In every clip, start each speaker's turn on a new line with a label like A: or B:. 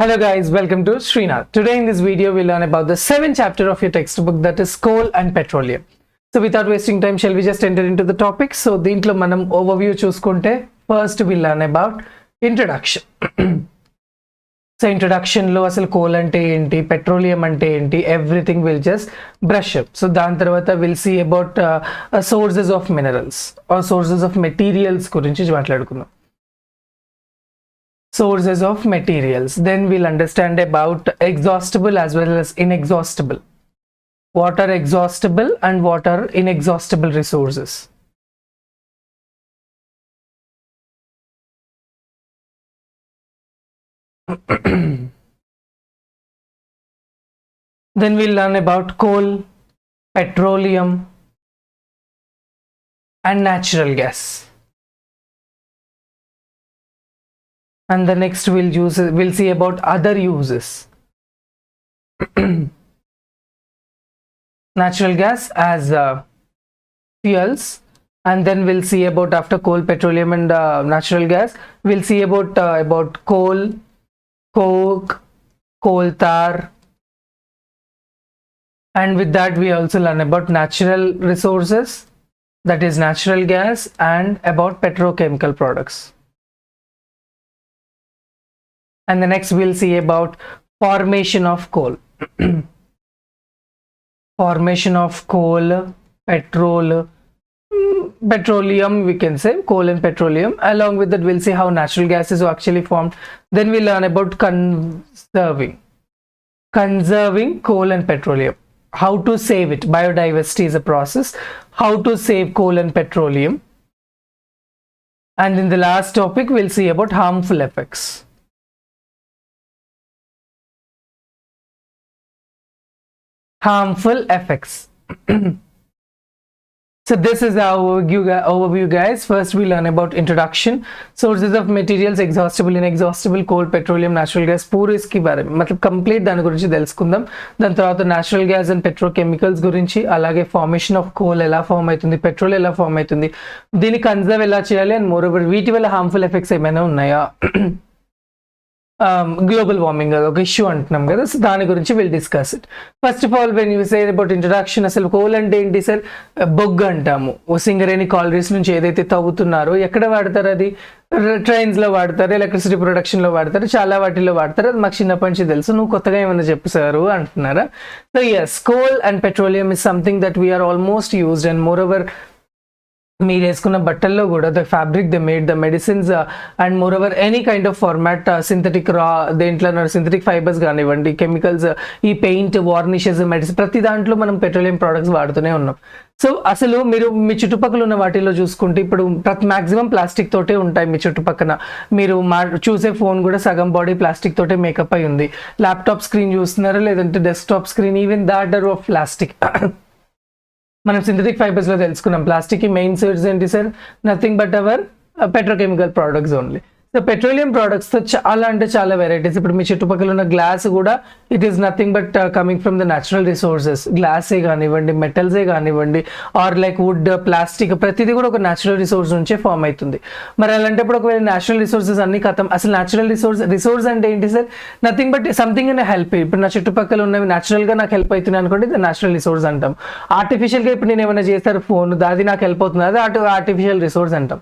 A: Hello guys, welcome to Sreenath. Today in this video we'll learn about the 7th chapter of your textbook, that is coal and petroleum. So without wasting time, shall we just enter into the topic? So దీంట్లో మనం overview చూసుకుంటే first we'll learn about introduction. So introduction లో అసలు coal అంటే ఏంటి, petroleum అంటే ఏంటి, everything will just brush up. So దాని తర్వాత we'll see about sources of minerals or sources of materials గురించి మాట్లాడుకుందాం. Sources of materials. Then we'll understand about exhaustible as well as inexhaustible. What are exhaustible and what are inexhaustible resources? Then we'll learn about coal, petroleum and natural gas. And the next we'll see about other uses. Natural gas as fuels, and then we'll see about, after coal, petroleum and natural gas, we'll see about coal, coke, coal tar, and with that we also learn about natural resources, that is natural gas, and about petrochemical products. And the next we'll see about formation of coal. Formation of coal, petroleum, we can say coal and petroleum. Along with that we'll see how natural gas is actually formed. Then we'll learn about conserving coal and petroleum. How to save it. Biodiversity is a process. How to save coal and petroleum. And in the last topic we'll see about harmful effects. Harmful effects. So this is our overview guys. First we learn about introduction, sources of materials, exhaustible, inexhaustible, coal, petroleum, natural gas, पूरे इसके बारे में मतलब complete దాని గురించి తెలుసుకుందాం. దాని తర్వాత natural gas and petrochemicals గురించి, అలాగే formation of coal ఎలా ఫామ్ అవుతుంది, పెట్రోల్ ఎలా ఫామ్ అవుతుంది, దీన్ని కన్జర్వ్ ఎలా చేయాలి, అండ్ మోర్ ఓవర్ వీటి వల్ల హార్మ్ఫుల్ ఎఫెక్ట్స్ ఏమైనా ఉన్నాయా, గ్లోబల్ వార్మింగ్ ఒక ఇష్యూ అంటున్నాం కదా, సో దాని గురించి will discuss it. First of all when you say about introduction, అసలు కోల్ అంటే ఏంటి సార్? బొగ్గు అంటాము. సింగరేణి కాలరీస్ నుంచి ఏదైతే తవ్వుతున్నారో ఎక్కడ వాడతారు? అది ట్రైన్స్ లో వాడతారు, ఎలక్ట్రిసిటీ ప్రొడక్షన్ లో వాడతారు, చాలా వాటిల్లో వాడతారు. అది మాకు చిన్నప్పటి నుంచి తెలుసు, నువ్వు కొత్తగా ఏమైనా చెప్పారు అంటున్నారా? So yes, coal and petroleum is something that we are almost used, and more over మీరు వేసుకున్న బట్టల్లో కూడా the fabric the made, the medicines, and more over any kind of format, synthetic దేంట్లో సింథటిక్ ఫైబర్స్ కానివ్వండి, కెమికల్స్, ఈ paint, varnishes, medicine, ప్రతి దాంట్లో మనం పెట్రోలియం ప్రోడక్ట్స్ వాడుతూనే ఉన్నాం. సో అసలు మీరు మీ చుట్టుపక్కల ఉన్న వాటిలో చూసుకుంటే ఇప్పుడు మ్యాక్సిమం ప్లాస్టిక్ తోటే ఉంటాయి మీ చుట్టుపక్కల. మీరు చూసే ఫోన్ కూడా సగం బాడీ ప్లాస్టిక్ తోటే మేకప్ అయి ఉంది. ల్యాప్టాప్ స్క్రీన్ చూస్తున్నారు, లేదంటే desktop screen, even that are of plastic. మనం సింథటిక్ ఫైబర్స్ లో తెలుసుకున్నాం. ప్లాస్టిక్ కి మెయిన్ సోర్స్ ఏంటి sir? Nothing but our petrochemical products only. So petroleum products తో చాలా అంటే చాలా వెరైటీస్. ఇప్పుడు మీ చుట్టుపక్కల ఉన్న గ్లాస్ కూడా it is nothing but coming from the natural resources. గ్లాసే కానివ్వండి, మెటల్సే కానివ్వండి, ఆర్ లైక్ వుడ్, ప్లాస్టిక్, ప్రతిదీ కూడా ఒక న్యాచురల్ రిసోర్స్ నుంచే ఫామ్ అవుతుంది. మరి అలాంటప్పుడు ఒకవేళ న్యాచురల్ రిసోర్సెస్ అన్ని ఖతం, అసలు న్యాచురల్ రిసోర్స్ అంటే ఏంటి sir? Nothing but something in help. ఇప్పుడు నా చుట్టుపక్కల ఉన్నవి న్యాచురల్ గా నాకు హెల్ప్ అవుతుంది అనుకోండి, ద న్యాచురల్ రిసోర్స్ అంటాం. ఆర్టిఫిషియల్ గా ఇప్పుడు నేను ఏమైనా చేస్తారు ఫోన్, అది నాకు హెల్ప్ అవుతుంది, అది ఆర్టిఫిషియల్ రిసోర్స్ అంటాం.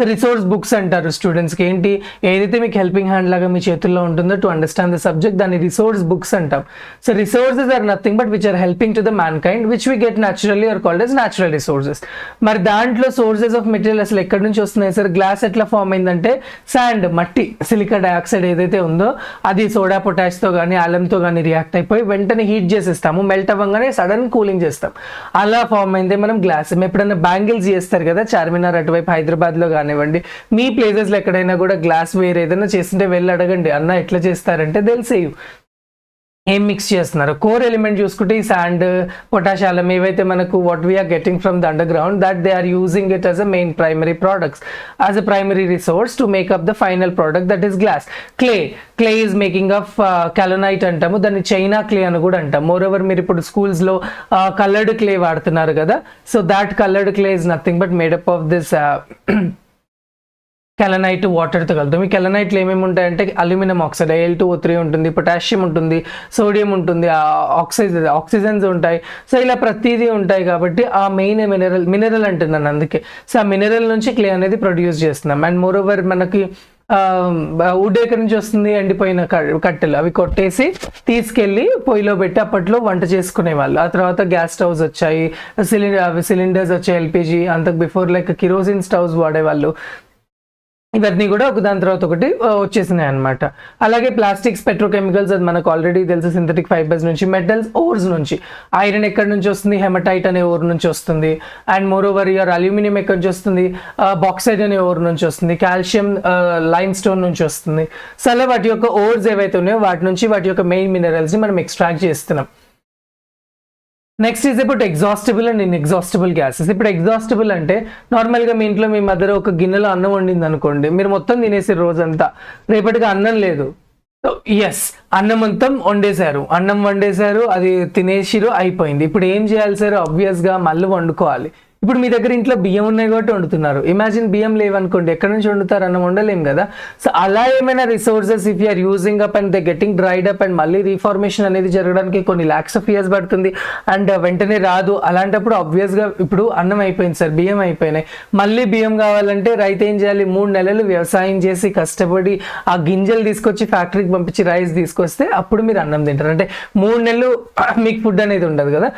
A: రిసోర్స్ బుక్స్ అంటారు స్టూడెంట్స్కి. ఏంటి, ఏదైతే మీకు హెల్పింగ్ హ్యాండ్ లాగా మీ చేతుల్లో ఉంటుందో టు అండర్స్టాండ్ ద సబ్జెక్ట్, దాన్ని రిసోర్స్ బుక్స్ అంటాం. So resources are nothing but which are helping to the mankind which we get naturally are called as natural resources. మరి దాంట్లో సోర్సెస్ ఆఫ్ మెటీరియల్ అసలు ఎక్కడి నుంచి వస్తున్నాయి సార్? గ్లాస్ ఎట్లా form అయిందంటే శాండ్, మట్టి, సిలికా డైఆక్సైడ్ ఏదైతే ఉందో అది సోడా పొటాష్తో కానీ ఆలంతో కానీ రియాక్ట్ అయిపోయి వెంటనే హీట్ చేసేస్తాము, మెల్ట్ అవ్వగానే సడన్ కూలింగ్ చేస్తాం, అలా ఫామ్ అయిందే మనం గ్లాస్. ఎప్పుడైనా బ్యాంగిల్స్ చేస్తారు కదా, చార్మినార్ అటువైపు హైదరాబాద్లో కానివ్వండి, మీ ప్లేసెస్లో ఎక్కడైనా కూడా గ్లాస్ వేర్ ఏదైనా చేస్తుంటే వెళ్ళి అడగండి, అన్న ఎట్లా చేస్తారంటే తెలిసేయు ఏం మిక్స్ చేస్తున్నారు. కోర్ ఎలిమెంట్ చూసుకుంటే ఈ శాండ్, పొటాషియం ఏవైతే మనకు what we are getting from the under ground, that they are using it as a main primary products, as a primary resource to make up the final product that is glass. Clay is making of kaolinite అంటాము, దాన్ని China clay అని కూడా అంటాం. More over మీరు ఇప్పుడు స్కూల్స్లో coloured clay వాడుతున్నారు కదా, so that coloured clay is nothing but made up of this kaolinite వాటర్తో కలుపుతాం. ఈ కెలనైట్లు ఏమేమి ఉంటాయంటే అల్యూమినియం ఆక్సైడ్ Al2O3 ఉంటుంది, పొటాషియం ఉంటుంది, సోడియం ఉంటుంది, ఆక్సిజన్స్ ఉంటాయి. సో ఇలా ప్రతిదీ ఉంటాయి కాబట్టి ఆ మెయిన్ మినరల్ అంటున్నాను అందుకే. సో ఆ మినరల్ నుంచి క్లే అనేది ప్రొడ్యూస్ చేస్తున్నాం. అండ్ మోర్ ఓవర్ మనకి వుడ్ ఎక్కడి నుంచి వస్తుంది, ఎండిపోయిన కట్టెలు అవి కొట్టేసి తీసుకెళ్ళి పొయ్యిలో పెట్టి అప్పట్లో వంట చేసుకునే వాళ్ళు. ఆ తర్వాత గ్యాస్ స్టవ్స్ వచ్చాయి, సిలిండర్స్ వచ్చాయి, ఎల్పిజి. అంతకు బిఫోర్ లైక్ కిరోసిన్ స్టవ్స్ వాడేవాళ్ళు. ఇవన్నీ కూడా ఒక దాని తర్వాత ఒకటి వచ్చేసినాయి అనమాట. అలాగే ప్లాస్టిక్స్, పెట్రోకెమికల్స్, అది మనకు ఆల్రెడీ తెలుసు. సింథటిక్ ఫైబర్స్ నుంచి, మెటల్స్, ఓర్స్ నుంచి. ఐరన్ ఎక్కడి నుంచి వస్తుంది, హెమటైట్ అనే ఓర్ నుంచి వస్తుంది. And more over your aluminium ఎక్కడి నుంచి వస్తుంది, బాక్సైడ్ అనే ఓర్ నుంచి వస్తుంది. కాల్షియం లైమ్ స్టోన్ నుంచి వస్తుంది. సో అలా వాటి యొక్క ఓర్స్ ఏవైతే ఉన్నాయో వాటి నుంచి వాటి యొక్క మెయిన్ మినరల్స్ని మనం ఎక్స్ట్రాక్ట్ చేస్తున్నాం. Next is about exhaustible and inexhaustible gases. ఇప్పుడు ఎగ్జాస్టిబుల్ అంటే నార్మల్గా మీ ఇంట్లో మీ మదర్ ఒక గిన్నెలో అన్నం వండింది అనుకోండి, మీరు మొత్తం తినేసి రోజంతా, రేపటికి అన్నం లేదు. సో ఎస్, అన్నం మొత్తం అన్నం వండేశారు, అది తినేసిరు, అయిపోయింది. ఇప్పుడు ఏం చేయాలి సార్? ఆబ్వియస్గా మళ్ళీ వండుకోవాలి. ఇప్పుడు మీ దగ్గర ఇంట్లో బియ్యం ఉన్నాయి కాబట్టి వండుతున్నారు. ఇమాజిన్ బియ్యం లేవనుకోండి, ఎక్కడి నుంచి వండుతారు? అన్నం వండలేం కదా. సో అలా ఏమైనా resources if you are using up and they getting dried up and మళ్ళీ రీఫార్మేషన్ అనేది జరగడానికి కొన్ని lakhs of years పడుతుంది అండ్ వెంటనే రాదు. అలాంటప్పుడు ఆబ్వియస్గా ఇప్పుడు అన్నం అయిపోయింది సార్, బియ్యం అయిపోయినాయి, మళ్ళీ బియ్యం కావాలంటే రైతు ఏం చేయాలి? 3 నెలలు వ్యవసాయం చేసి కష్టపడి ఆ గింజలు తీసుకొచ్చి ఫ్యాక్టరీకి పంపించి రైస్ తీసుకొస్తే అప్పుడు మీరు అన్నం తింటారు. అంటే 3 నెలలు మీకు ఫుడ్ అనేది ఉండదు కదా.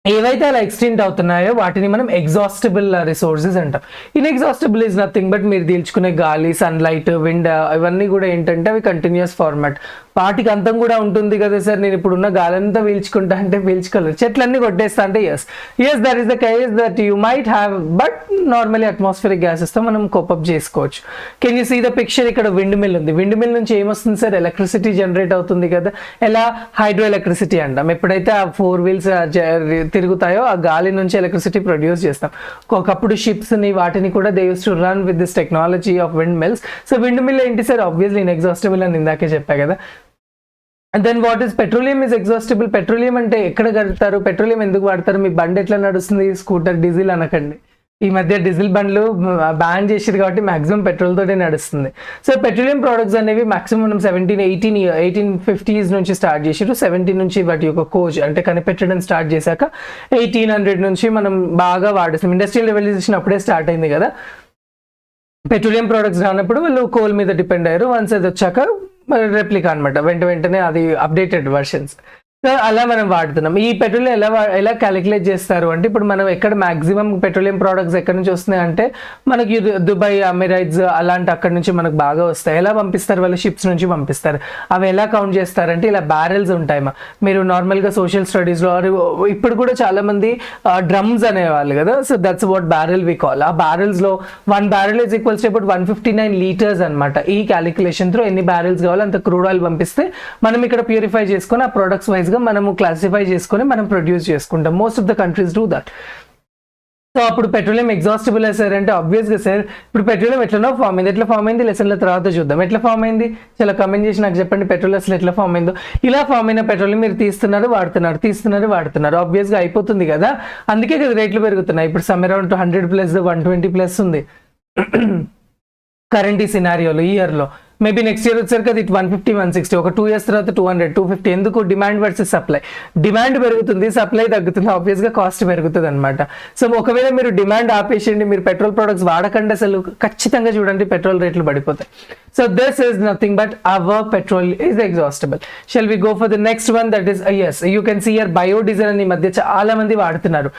A: ఏవైతే అలా ఎక్స్టెంట్ అవుతున్నాయో వాటిని మనం ఎగ్జాస్టిబుల్ రిసోర్సెస్ అంటాం. ఇన్ఎగ్జాస్టిబుల్ ఈజ్ నథింగ్ బట్ మీరు పీల్చుకునే గాలి, సన్లైట్, విండ్, ఇవన్నీ కూడా ఏంటంటే అవి కంటిన్యూస్ ఫార్మాట్. వాటికి అంతం కూడా ఉంటుంది కదా సార్, నేను ఇప్పుడున్న గాలంతా పీల్చుకుంటా అంటే పీల్చుకోలేదు, చెట్లన్నీ కొట్టేస్తా అంటే yes that is the case that you might have, but normally atmospheric గ్యాసెస్తో మనం కోపప్ చేసుకోవచ్చు. Can you see the picture? ఇక్కడ విండ్ మిల్ ఉంది. విండ్ మిల్ నుంచి ఏమొస్తుంది సార్? ఎలక్ట్రిసిటీ జనరేట్ అవుతుంది కదా. ఎలా? హైడ్రో ఎలక్ట్రిసిటీ అంటాం. ఎప్పుడైతే ఆ 4 wheels తిరుగుతాయో ఆ గాలి నుంచి ఎలక్ట్రిసిటీ ప్రొడ్యూస్ చేస్తాం. ఒకప్పుడు షిప్స్ని వాటిని కూడా they use to run with this technology of wind mills. So wind mill ఏంటి సార్? ఆబ్వియస్లీ ఇన్ఎగ్జాస్టిబుల్ అని ఇందాకే చెప్పా కదా. And then what is petroleum is exhaustible. Petroleum అంటే ఎక్కడ కడతారు? పెట్రోలియం ఎందుకు వాడతారు? మీ బండి ఎట్లా నడుస్తుంది? స్కూటర్, డీజిల్ అనకండి. ఈ మధ్య డీజిల్ బండ్లు బ్యాన్ చేసారు కాబట్టి మాక్సిమం పెట్రోల్ తోటే నడుస్తుంది. సో పెట్రోలియం ప్రోడక్ట్స్ అనేవి మాక్సిమం మనం 1850s నుంచి స్టార్ట్ చేసారు. 70 నుంచి వాటి యొక్క కోజ్ అంటే కనిపెట్టడం స్టార్ట్ చేశాక 1800 నుంచి మనం బాగా వాడేస్తాం. ఇండస్ట్రియల్ రెవల్యూషన్ అప్పుడే స్టార్ట్ అయింది కదా. పెట్రోలియం ప్రోడక్ట్స్ రానప్పుడు వాళ్ళు కోల్ మీద డిపెండ్ అయ్యారు. వన్స్ అది వచ్చాక రెప్లికా అనమాట, వెంటనే అది అప్డేటెడ్ వర్షన్స్. సో అలా మనం వాడుతున్నాం. ఈ పెట్రోలియం ఎలా క్యాలిక్యులేట్ చేస్తారు అంటే, ఇప్పుడు మనం ఎక్కడ మాక్సిమం పెట్రోలియం ప్రోడక్ట్స్ ఎక్కడి నుంచి వస్తున్నాయి అంటే మనకి దుబాయ్, అమిరైట్స్ అలాంటి అక్కడి నుంచి మనకు బాగా వస్తాయి. ఎలా పంపిస్తారు? వాళ్ళు షిప్స్ నుంచి పంపిస్తారు. అవి ఎలా కౌంట్ చేస్తారంటే ఇలా బ్యారెల్స్ ఉంటాయి. మీరు నార్మల్గా సోషల్ స్టడీస్లో ఇప్పుడు కూడా చాలా మంది డ్రమ్స్ అనేవాళ్ళు కదా. So that's what barrel we call. ఆ బ్యారెల్స్లో 1 barrel is equals to about 159 liters అనమాట. ఈ క్యాలిక్యులేషన్ త్రూ ఎన్ని బ్యారెల్స్ కావాలో అంత క్రూడ్ ఆయిల్ పంపిస్తే మనం ఇక్కడ ప్యూరిఫై చేసుకొని ఆ ప్రొడక్ట్స్ వైజ్ గా మనము క్లాసిఫై చేసుకొని మనం ప్రొడ్యూస్ చేసుకుంటాం. Most of the countries do that. So అప్పుడు పెట్రోలియం ఎగ్జాస్టిబుల్ సార్ అంటే ఆబ్వియస్గా సార్ ఇప్పుడు పెట్రోలియం ఎట్లనో ఫామ్ అయింది. ఎట్లా ఫామ్ అయింది లెసన్ల తర్వాత చూద్దాం. ఎట్లా ఫామ్ అయింది చాలా కమెంట్ చేసి నాకు చెప్పండి. పెట్రోల్ అసలు ఎట్లా ఫామ్ అయిందో. ఇలా ఫామ్ అయిన పెట్రోలియం మీరు తీస్తున్నారు, వాడుతున్నారు. ఆబ్వియస్గా అయిపోతుంది కదా, అందుకే కదా రేట్లు పెరుగుతున్నాయి. ఇప్పుడు సమ్ అరౌండ్ 100+, 120+ ఉంది కరెంట్ ఈ సినారియోలో ఈ ఇయర్లో. మేబీ నెక్స్ట్ ఇయర్ వచ్చారు అది 150, 160, ఒక 2 years తర్వాత 200, 250. ఎందుకు? Demand versus supply. డిమాండ్ పెరుగుతుంది, సప్లై తగ్గుతుంది, ఆబ్వియస్గా కాస్ట్ పెరుగుతుంది అనమాట. సో ఒకవేళ మీరు డిమాండ్ ఆపేసేయండి, మీరు పెట్రోల్ ప్రొడక్ట్స్ వాడకండి, అసలు ఖచ్చితంగా చూడండి పెట్రోల్ రేట్లు పడిపోతాయి. So this is nothing but our petrol is exhaustible. Shall we go for the next one, that is as you can see here biodiesel అని ఈ మధ్య చాలా మంది వాడుతున్నారు.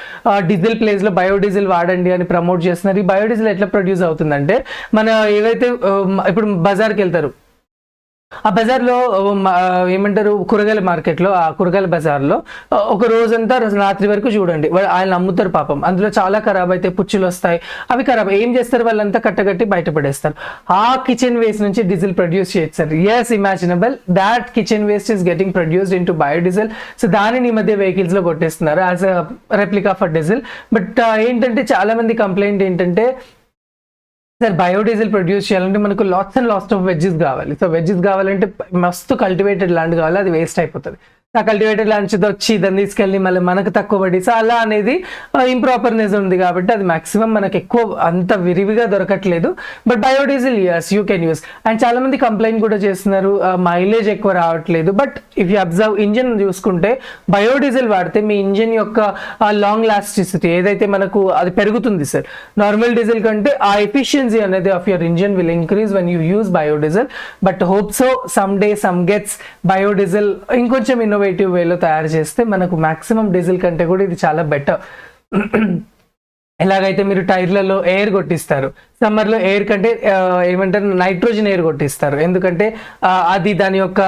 A: డీజిల్ ప్లేస్ లో బయోడీజిల్ వాడండి అని ప్రమోట్ చేస్తున్నారు. ఈ బయోడీజిల్ ఎట్లా ప్రొడ్యూస్ అవుతుందంటే, మన ఏవైతే ఇప్పుడు బజార్కి వెళ్తారు, ఆ బజార్లో ఏమంటారు కూరగాయల మార్కెట్లో, ఆ కూరగాయల బజార్లో ఒక రోజంతా రాత్రి వరకు చూడండి ఆయన అమ్ముతారు పాపం. అందులో చాలా ఖరాబ్ అయితే పుచ్చులు వస్తాయి, అవి ఖరాబ్. ఏం చేస్తారు? వాళ్ళంతా కట్టగట్టి బయటపడేస్తారు. ఆ కిచెన్ వేస్ట్ నుంచి డీజిల్ ప్రొడ్యూస్ చేస్తారు. Yes, imaginable that kitchen waste is getting produced in to biodiesel. So దానిని ఈ మధ్య వెహికల్స్ లో కొట్టేస్తున్నారు as a replica for diesel. But ఏంటంటే చాలా మంది కంప్లైంట్ ఏంటంటే, సార్ బయోడీజిల్ ప్రొడ్యూస్ చేయాలంటే మనకు లాట్స్ ఆఫ్ వెజ్జెస్ కావాలి. సో వెజ్జెస్ కావాలంటే మస్తు కల్టివేటెడ్ ల్యాండ్ కావాలి, అది వేస్ట్ అయిపోతుంది. ఆ కల్టివేటెడ్ ల్యాండ్స్ వచ్చి దాన్ని తీసుకెళ్ళి మళ్ళీ మనకు తక్కువ పడి, సో అలా అనేది ఇంప్రాపర్నెస్ ఉంది కాబట్టి అది మాక్సిమం మనకు ఎక్కువ అంత విరివిగా దొరకట్లేదు. But biodiesel you can use. And చాలా మంది కంప్లైంట్ కూడా చేస్తున్నారు మైలేజ్ ఎక్కువ రావట్లేదు. But if you observe engine చూసుకుంటే బయోడీజిల్ వాడితే మీ ఇంజిన్ యొక్క లాంగ్ లాస్టిసిటీ ఏదైతే మనకు అది పెరుగుతుంది సార్. నార్మల్ డీజిల్ కంటే ఆ ఎఫిషియన్సీ అనేది of your engine will increase when you use biodiesel. But hope so some day some gets biodiesel ఇంకొంచెం ఇన్నోవేటివ్ వేలో తయారు చేస్తే మనకు మాక్సిమం డీజిల్ కంటే కూడా ఇది చాలా బెటర్. ఎలాగైతే మీరు టైర్లలో ఎయిర్ కొట్టిస్తారు, సమ్మర్లో ఎయిర్ కంటే ఏమంటారు నైట్రోజన్ ఎయిర్ కొట్టిస్తారు, ఎందుకంటే అది దాని యొక్క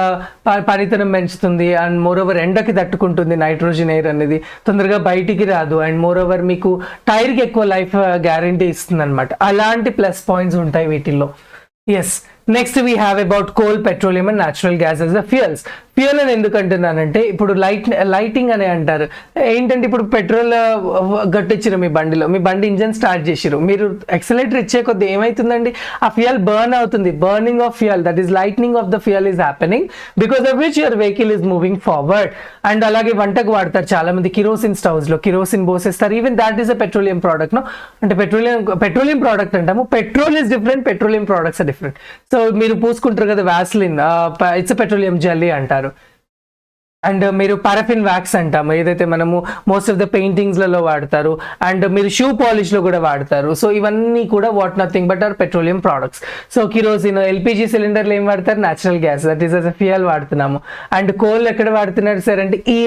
A: పనితనం పెంచుతుంది. అండ్ మోరోవర్ ఎండకి తట్టుకుంటుంది నైట్రోజన్ ఎయిర్ అనేది, తొందరగా బయటికి రాదు. అండ్ మోరోవర్ మీకు టైర్కి ఎక్కువ లైఫ్ గ్యారంటీ ఇస్తుంది అనమాట. అలాంటి ప్లస్ పాయింట్స్ ఉంటాయి వీటిల్లో. Yes, next we have about coal, petroleum and natural gas as the fuels. Fuel అని ఎందుకు అంటున్నానంటే ఇప్పుడు లైటింగ్ అని అంటారు. ఏంటంటే ఇప్పుడు పెట్రోల్ గట్టించారు మీ బండిలో, మీ బండి ఇంజన్ స్టార్ట్ చేసిరు, మీరు ఎక్సలేటర్ ఇచ్చే కొద్ది ఏమవుతుందండి ఆ ఫ్యూయల్ బర్న్ అవుతుంది. Burning of fuel, that is lightning of the fuel is happening because of which your vehicle is moving forward. And అలాగే వంటకు వాడతారు చాలా మంది కిరోసిన్ స్టవ్స్ లో కిరోసిన్ పోసేస్తారు. Even that is a petroleum product. No అంటే petroleum product అంటాము. Petrol is different, petroleum products are different. So మీరు పూసుకుంటారు కదా వ్యాస్లిన్, ఇట్స్ పెట్రోలియం జెల్లీ అంటారు. అండ్ మీరు పారాఫిన్ వ్యాక్స్ అంటాము, ఏదైతే మనము మోస్ట్ ఆఫ్ ద పెయింటింగ్స్లలో వాడతారు. అండ్ మీరు షూ పాలిష్లో కూడా వాడతారు. సో ఇవన్నీ కూడా what nothing but are petroleum products. So kerosene, LPG సిలిండర్లు ఏం వాడతారు, natural gas, that is as a fuel వాడుతున్నాము. అండ్ కోల్ ఎక్కడ వాడుతున్నారు సార్ అంటే ఈ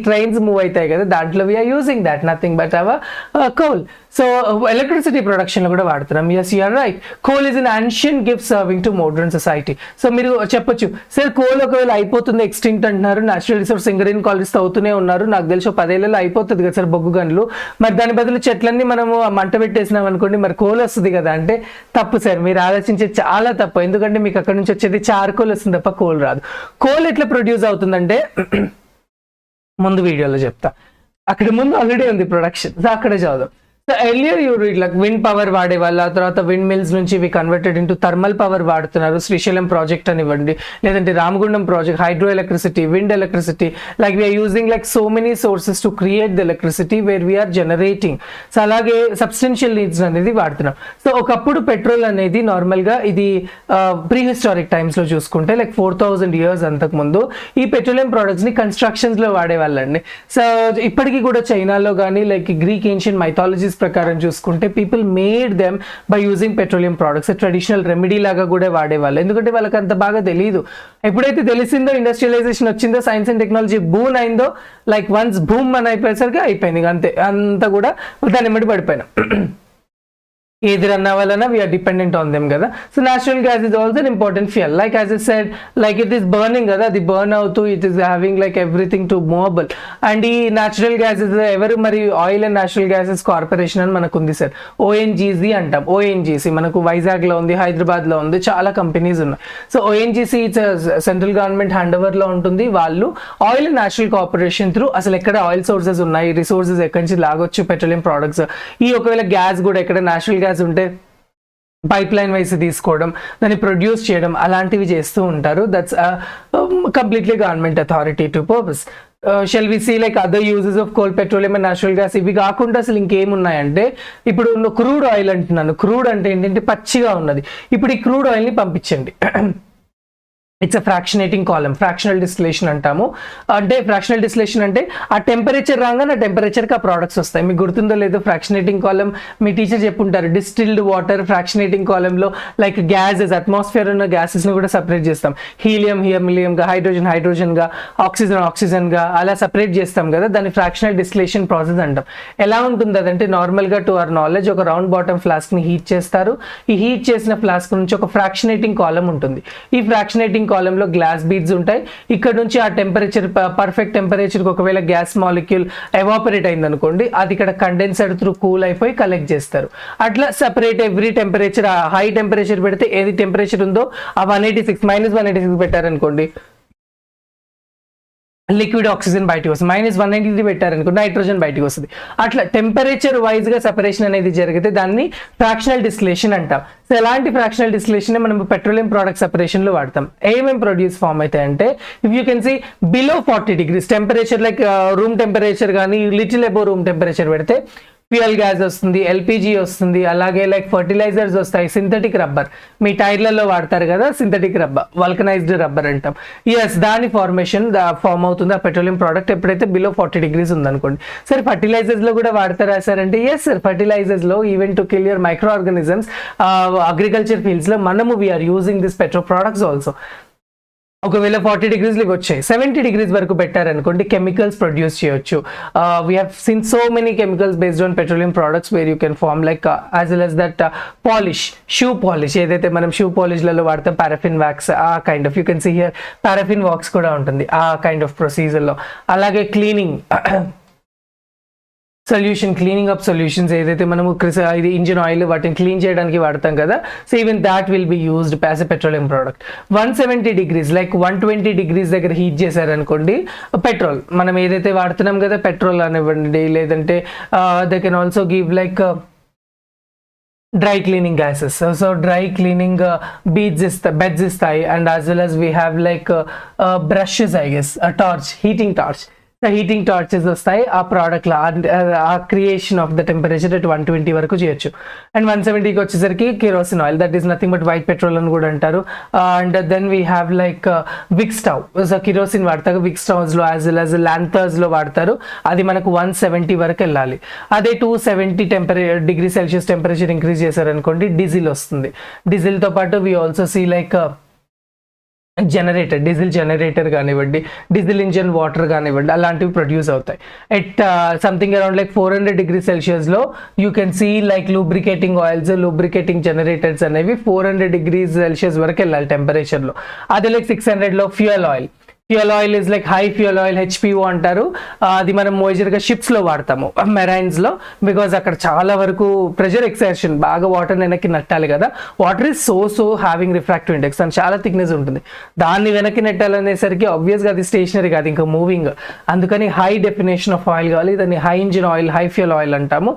A: ట్రైన్స్ మూవ్ అవుతాయి కదా, దాంట్లో we are using that nothing but our coal. So electricity production లో కూడా వాడుతున్నాం. Yes you are right. Coal is an ancient gift serving to modern society. So మీరు చెప్పొచ్చు సార్ కోల్ ఒకవేళ అయిపోతుంది, ఎక్స్టింక్ట్ అంటున్నారు, న్యాచురల్ రిసోర్స్ సింగరీన్ కాలరీస్ అవుతూనే ఉన్నారు, నాకు తెలిసి 10 ఏళ్ళలో అయిపోతుంది కదా సార్ బొగ్గు గనులు, మరి దాని బదులు చెట్లన్నీ మనము మంట పెట్టేసినాం అనుకోండి, మరి కోల్ వస్తుంది కదా అంటే తప్పు సార్, మీరు ఆలోచించే చాలా తప్పు. ఎందుకంటే మీకు అక్కడ నుంచి వచ్చేది చార్కోల్ వస్తుంది తప్ప కోల్ రాదు. కోల్ ఎట్లా ప్రొడ్యూస్ అవుతుందంటే ముందు వీడియోలో చెప్తా, అక్కడ ముందు ఆల్రెడీ ఉంది ప్రొడక్షన్, సో అక్కడే చదువు. So earlier you read like wind power వాడే వాళ్ళ తర్వాత విండ్ మిల్స్ నుంచి we converted into thermal power వాడుతున్నారు. శ్రీశైలం ప్రాజెక్ట్ అనివ్వండి, లేదంటే Ramagundam project, hydro electricity, wind electricity, like we are using like so many sources to create the electricity where we are generating. So అలాగే substantial needs అనేది వాడుతున్నాం. సో ఒకప్పుడు petrol అనేది నార్మల్గా ఇది ప్రీ హిస్టారిక్ టైమ్స్ లో చూసుకుంటే లైక్ 4000 years అంతకుముందు ఈ పెట్రోలియం ప్రోడక్ట్స్ ని కన్స్ట్రక్షన్స్ లో వాడేవాళ్ళండి. సో ఇప్పటికీ కూడా చైనాలో కానీ లైక్ గ్రీక్ ఏన్షియన్ మైథాలజీస్ ప్రకారం చూసుకుంటే people made them by using petroleum products. Traditional remedy లాగా కూడా వాడేవాళ్ళు, ఎందుకంటే వాళ్ళకి అంత బాగా తెలియదు. ఎప్పుడైతే తెలిసిందో, ఇండస్ట్రియలైజేషన్ వచ్చిందో, సైన్స్ అండ్ టెక్నాలజీ బూన్ అయిందో, లైక్ వన్స్ బూమ్ అని అయిపోయేసరికి అయిపోయింది అంతే, అంతా కూడా దాని ఎమ్మడి పడిపోయినా. ఏది రన్ అవ్వాలన్నా వీఆర్ డిపెండెంట్ ఆన్ దెమ్ కదా. So natural gas is also important fuel. Like as I said, like it is burning కదా, అది బర్న్ అవుతూ it is having like everything to movable. And ఈ న్యాచురల్ గ్యాసెస్ ఎవరు మరి oil and natural gases corporation అని మనకు ఉంది sir, ONGC అంటాం. ఓఎన్జీసీ మనకు వైజాగ్లో ఉంది, హైదరాబాద్లో ఉంది, చాలా కంపెనీస్ ఉన్నాయి. So ONGC it's central government hand ఓవర్లో ఉంటుంది. వాళ్ళు oil and natural corporation through అసలు ఎక్కడ ఆయిల్ సోర్సెస్ ఉన్నాయి, రిసోర్సెస్ ఎక్కడి నుంచి లాగొచ్చు పెట్రోలియం ప్రోడక్ట్స్, ఈ ఒకవేళ గ్యాస్ కూడా ఎక్కడ న్యాచురల్ గ్యాస్ ఉంటే పైప్ లైన్ వైస్ తీసుకోవడం, దాన్ని ప్రొడ్యూస్ చేయడం, అలాంటివి చేస్తూ ఉంటారు. That's completely government authority to purpose. Shall we see like other uses of coal, petroleum and natural gas. ఇవి కాకుండా అసలు ఇంకేమున్నాయంటే ఇప్పుడు క్రూడ్ ఆయిల్ అంటున్నాను. క్రూడ్ అంటే ఏంటంటే పచ్చిగా ఉన్నది. ఇప్పుడు ఈ క్రూడ్ ఆయిల్ని పంపించండి, it's a fractionating column, fractional distillation అంటాము. అంటే ఫ్రాక్షనల్ డిస్టిలేషన్ అంటే ఆ టెంపరేచర్ రాగానే ఆ టెంపరేచర్కి ఆ ప్రోడక్ట్స్ వస్తాయి. మీకు గుర్తుందో లేదో ఫ్రాక్షనేటింగ్ కాలమ్ మీ టీచర్ చెప్పుంటారు. డిస్టిల్డ్ వాటర్ ఫ్రాక్షనేటింగ్ కాలంలో లైక్ గ్యాసెస్, అట్మాస్ఫియర్ ఉన్న గ్యాసెస్ని కూడా సపరేట్ చేస్తాం. హీలియంగా, హైడ్రోజన్గా, ఆక్సిజన్గా అలా సపరేట్ చేస్తాం కదా, దాన్ని ఫ్రాక్షనల్ డిస్టిలేషన్ ప్రాసెస్ అంటాం. ఎలా ఉంటుంది అదంటే నార్మల్గా టు అవర్ నాలెడ్జ్ ఒక రౌండ్ బాటమ్ ఫ్లాస్క్ని హీట్ చేస్తారు. ఈ హీట్ చేసిన ఫ్లాస్క్ నుంచి ఒక ఫ్రాక్షనేటింగ్ కాలమ్ ఉంటుంది. ఈ ఫ్రాక్షనేటింగ్ కాలంలో గ్లాస్ బీడ్స్ ఉంటాయి. ఇక్కడ నుంచి ఆ టెంపరేచర్, పర్ఫెక్ట్ టెంపరేచర్కి ఒకవేళ గ్యాస్ మాలిక్యూల్ ఎవాపరేట్ అయింది అనుకోండి, అది ఇక్కడ కండెన్సర్ త్రూ కూల్ అయిపోయి కలెక్ట్ చేస్తారు. అట్లా separate every temperature, high temperature పెడితే ఏది టెంపరేచర్ ఉందో ఆ -186 పెట్టారనుకోండి, లిక్విడ్ ఆక్సిజన్ బయటకు వస్తుంది, -193 పెట్టారనుకో నైట్రోజన్ బయటకు వస్తుంది. అట్లా టెంపరేచర్ వైజ్ గా సెపరేషన్ అనేది జరిగితే దాన్ని ఫ్రాక్షనల్ డిస్టిలేషన్ అంటాం. సో ఎలాంటి ఫ్రాక్షనల్ డిస్టిలేషన్ మనం పెట్రోలియం ప్రోడక్ట్ సెపరేషన్ లో వాడతాం. ఏమేమి ప్రొడ్యూస్ ఫామ్ అయితే అంటే if you can see below 40 degrees temperature, like room temperature కానీ లిటిల్ అబౌవ్ రూమ్ టెంపరేచర్ పెడితే ఫ్యూయల్ గ్యాస్ వస్తుంది, ఎల్పిజి వస్తుంది, అలాగే లైక్ ఫర్టిలైజర్స్ వస్తాయి, సింథటిక్ రబ్బర్ మీ టైర్లలో వాడతారు కదా, సింథటిక్ రబ్బర్, వల్కనైజ్డ్ రబ్బర్ అంటాం. ఎస్, దాని ఫామ్ అవుతుంది ఆ పెట్రోలియం ప్రోడక్ట్ ఎప్పుడైతే బిలో 40 degrees ఉందనుకోండి. సరే ఫర్టిలైజర్స్ లో కూడా వాడతారా సార్ అంటే ఎస్ సార్, ఫర్టిలైజర్స్ లో even to kill your microorganisms agriculture fields లో మనము we are using this petro products also. ఒకవేళ 40 degrees వచ్చాయి 70 degrees వరకు పెట్టారనుకోండి కెమికల్స్ ప్రొడ్యూస్ చేయొచ్చు. We have seen so many chemicals based on petroleum products where you can form like as well as that polish, shoe polish ఏదైతే మనం shoe పాలిష్లలో వాడతాం, paraffin wax, ఆ kind of you can see here paraffin wax కూడా ఉంటుంది ఆ kind of ప్రొసీజర్లో. అలాగే cleaning solution, cleaning up solutions ఏదైతే మనము ఇది ఇంజిన్ ఆయిల్ వాటిని క్లీన్ చేయడానికి వాడతాం కదా, so even that will be used as a petroleum product. 170 degrees like 120 degrees దగ్గర హీట్ చేశారనుకోండి పెట్రోల్, మనం ఏదైతే వాడుతున్నాం కదా పెట్రోల్ అనివ్వండి, లేదంటే they can also give like dry cleaning gases. So dry cleaning beds ఇస్తాయి, and as well as we have like brushes, I guess, a torch, heating torch, heating torches వస్తాయి ఆ ప్రోడక్ట్లో. ఆ creation of the temperature at 120 వరకు చేయొచ్చు. And 170కి వచ్చేసరికి kerosene oil, that is nothing but white petrol అని కూడా అంటారు. And then we have like wick stove, so kerosene వాడతారు విక్ స్టవ్స్లో, యాజ్ వెల్ యాజ్ ల్యాంథర్స్లో వాడతారు. అది మనకు 170 వరకు వెళ్ళాలి. అదే 270 degrees Celsius టెంపరేచర్ ఇంక్రీజ్ చేశారనుకోండి డీజిల్ వస్తుంది. డీజిల్తో పాటు we also see like generator, diesel generator కానివ్వండి, డీజిల్ ఇంజన్ వాటర్ కానివ్వండి, అలాంటివి ప్రొడ్యూస్ అవుతాయి. At something around like 400 degrees Celsius లో you can see like lubricating oils, lubricating generators అనేవి 400 degrees Celsius వరకు వెళ్ళాలి టెంపరేచర్లో. అదే లైక్ 600 లో fuel oil, fuel oil is like high fuel oil, HPO అంటారు. అది మనం మేజర్గా షిప్స్లో వాడతాము, మెరైన్స్లో, బికాజ్ అక్కడ చాలా వరకు ప్రెషర్ ఎక్సర్షన్, బాగా వాటర్ వెనక్కి నట్టాలి కదా. Water is so having refractive index అని చాలా థిక్నెస్ ఉంటుంది. దాన్ని వెనక్కి నెట్టాలనేసరికి ఆబ్వియస్గా అది స్టేషనరీ కాదు, ఇంకా మూవింగ్. అందుకని హై డెఫినేషన్ ఆఫ్ ఆయిల్ కావాలి, దాన్ని high engine oil, high fuel oil అంటాము.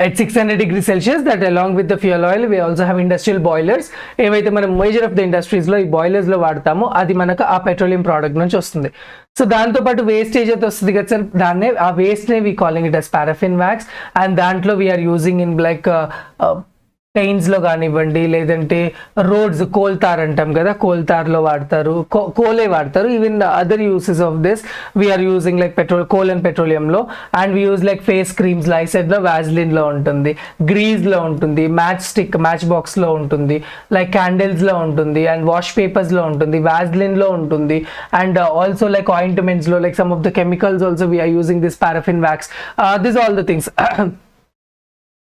A: At 600 degrees Celsius, that along with the fuel oil, we also have industrial boilers. ఏవైతే మనం మేజర్ ఆఫ్ ద ఇండస్ట్రీస్లో ఈ బాయిలర్స్లో వాడతామో అది మనకు ఆ పెట్రోలియం ప్రోడక్ట్ నుంచి వస్తుంది. సో దాంతోపాటు వేస్టేజ్ అయితే వస్తుంది కదా సార్, దాన్నే ఆ వేస్ట్నే we calling it as paraffin wax. And దాంట్లో వీఆర్ యూజింగ్ ఇన్ లైక్ పెయిన్స్లో కానివ్వండి, లేదంటే రోడ్స్, కోల్తార్ అంటాం కదా, కోల్తార్లో వాడతారు, కోలే వాడతారు. Even other uses of this we are using like coal and పెట్రోలియంలో. And we use like face creams, లైసెడ్లో, వ్యాజ్లిన్లో ఉంటుంది, గ్రీజ్లో ఉంటుంది, మ్యాచ్ బాక్స్లో ఉంటుంది, లైక్ క్యాండిల్స్లో ఉంటుంది, అండ్ వాష్ పేపర్స్లో ఉంటుంది, వ్యాజ్లిన్లో ఉంటుంది, అండ్ ఆల్సో లైక్ ఆయింట్మెంట్స్లో, like some of the chemicals also we are using this paraffin wax. This all the things.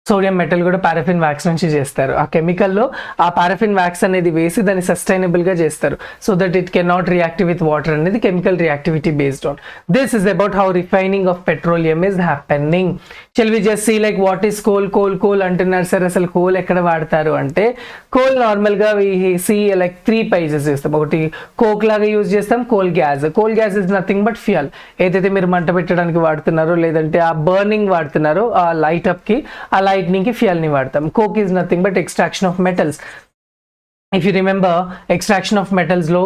A: Sodium metal కూడా పారాఫిన్ వ్యాక్స్ నుంచి చేస్తారు. ఆ కెమికల్లో ఆ పారాఫిన్ వ్యాక్స్ అనేది వేసి దాన్ని సస్టైనబుల్గా చేస్తారు, so that it can not react with water అనేది chemical reactivity based on. This is about how refining of petroleum is happening. Shall we just see like what is coal అంటున్నారు sir. అసలు coal ఎక్కడ వాడతారు అంటే, coal నార్మల్గా వి see like 3 phases చేస్తాం. ఒకటి coke లాగా యూజ్ చేస్తాం, coal gas is nothing but fuel. ఏదైతే మీరు మంట పెట్టడానికి వాడుతున్నారో, లేదంటే ఆ బర్నింగ్ వాడుతున్నారో, ఆ లైట్ అప్కి, ఆ లైట్నింగ్కి ఫ్యూయల్ని వాడతాం. Coke is nothing but extraction of metals. If you remember, extraction of మెటల్స్లో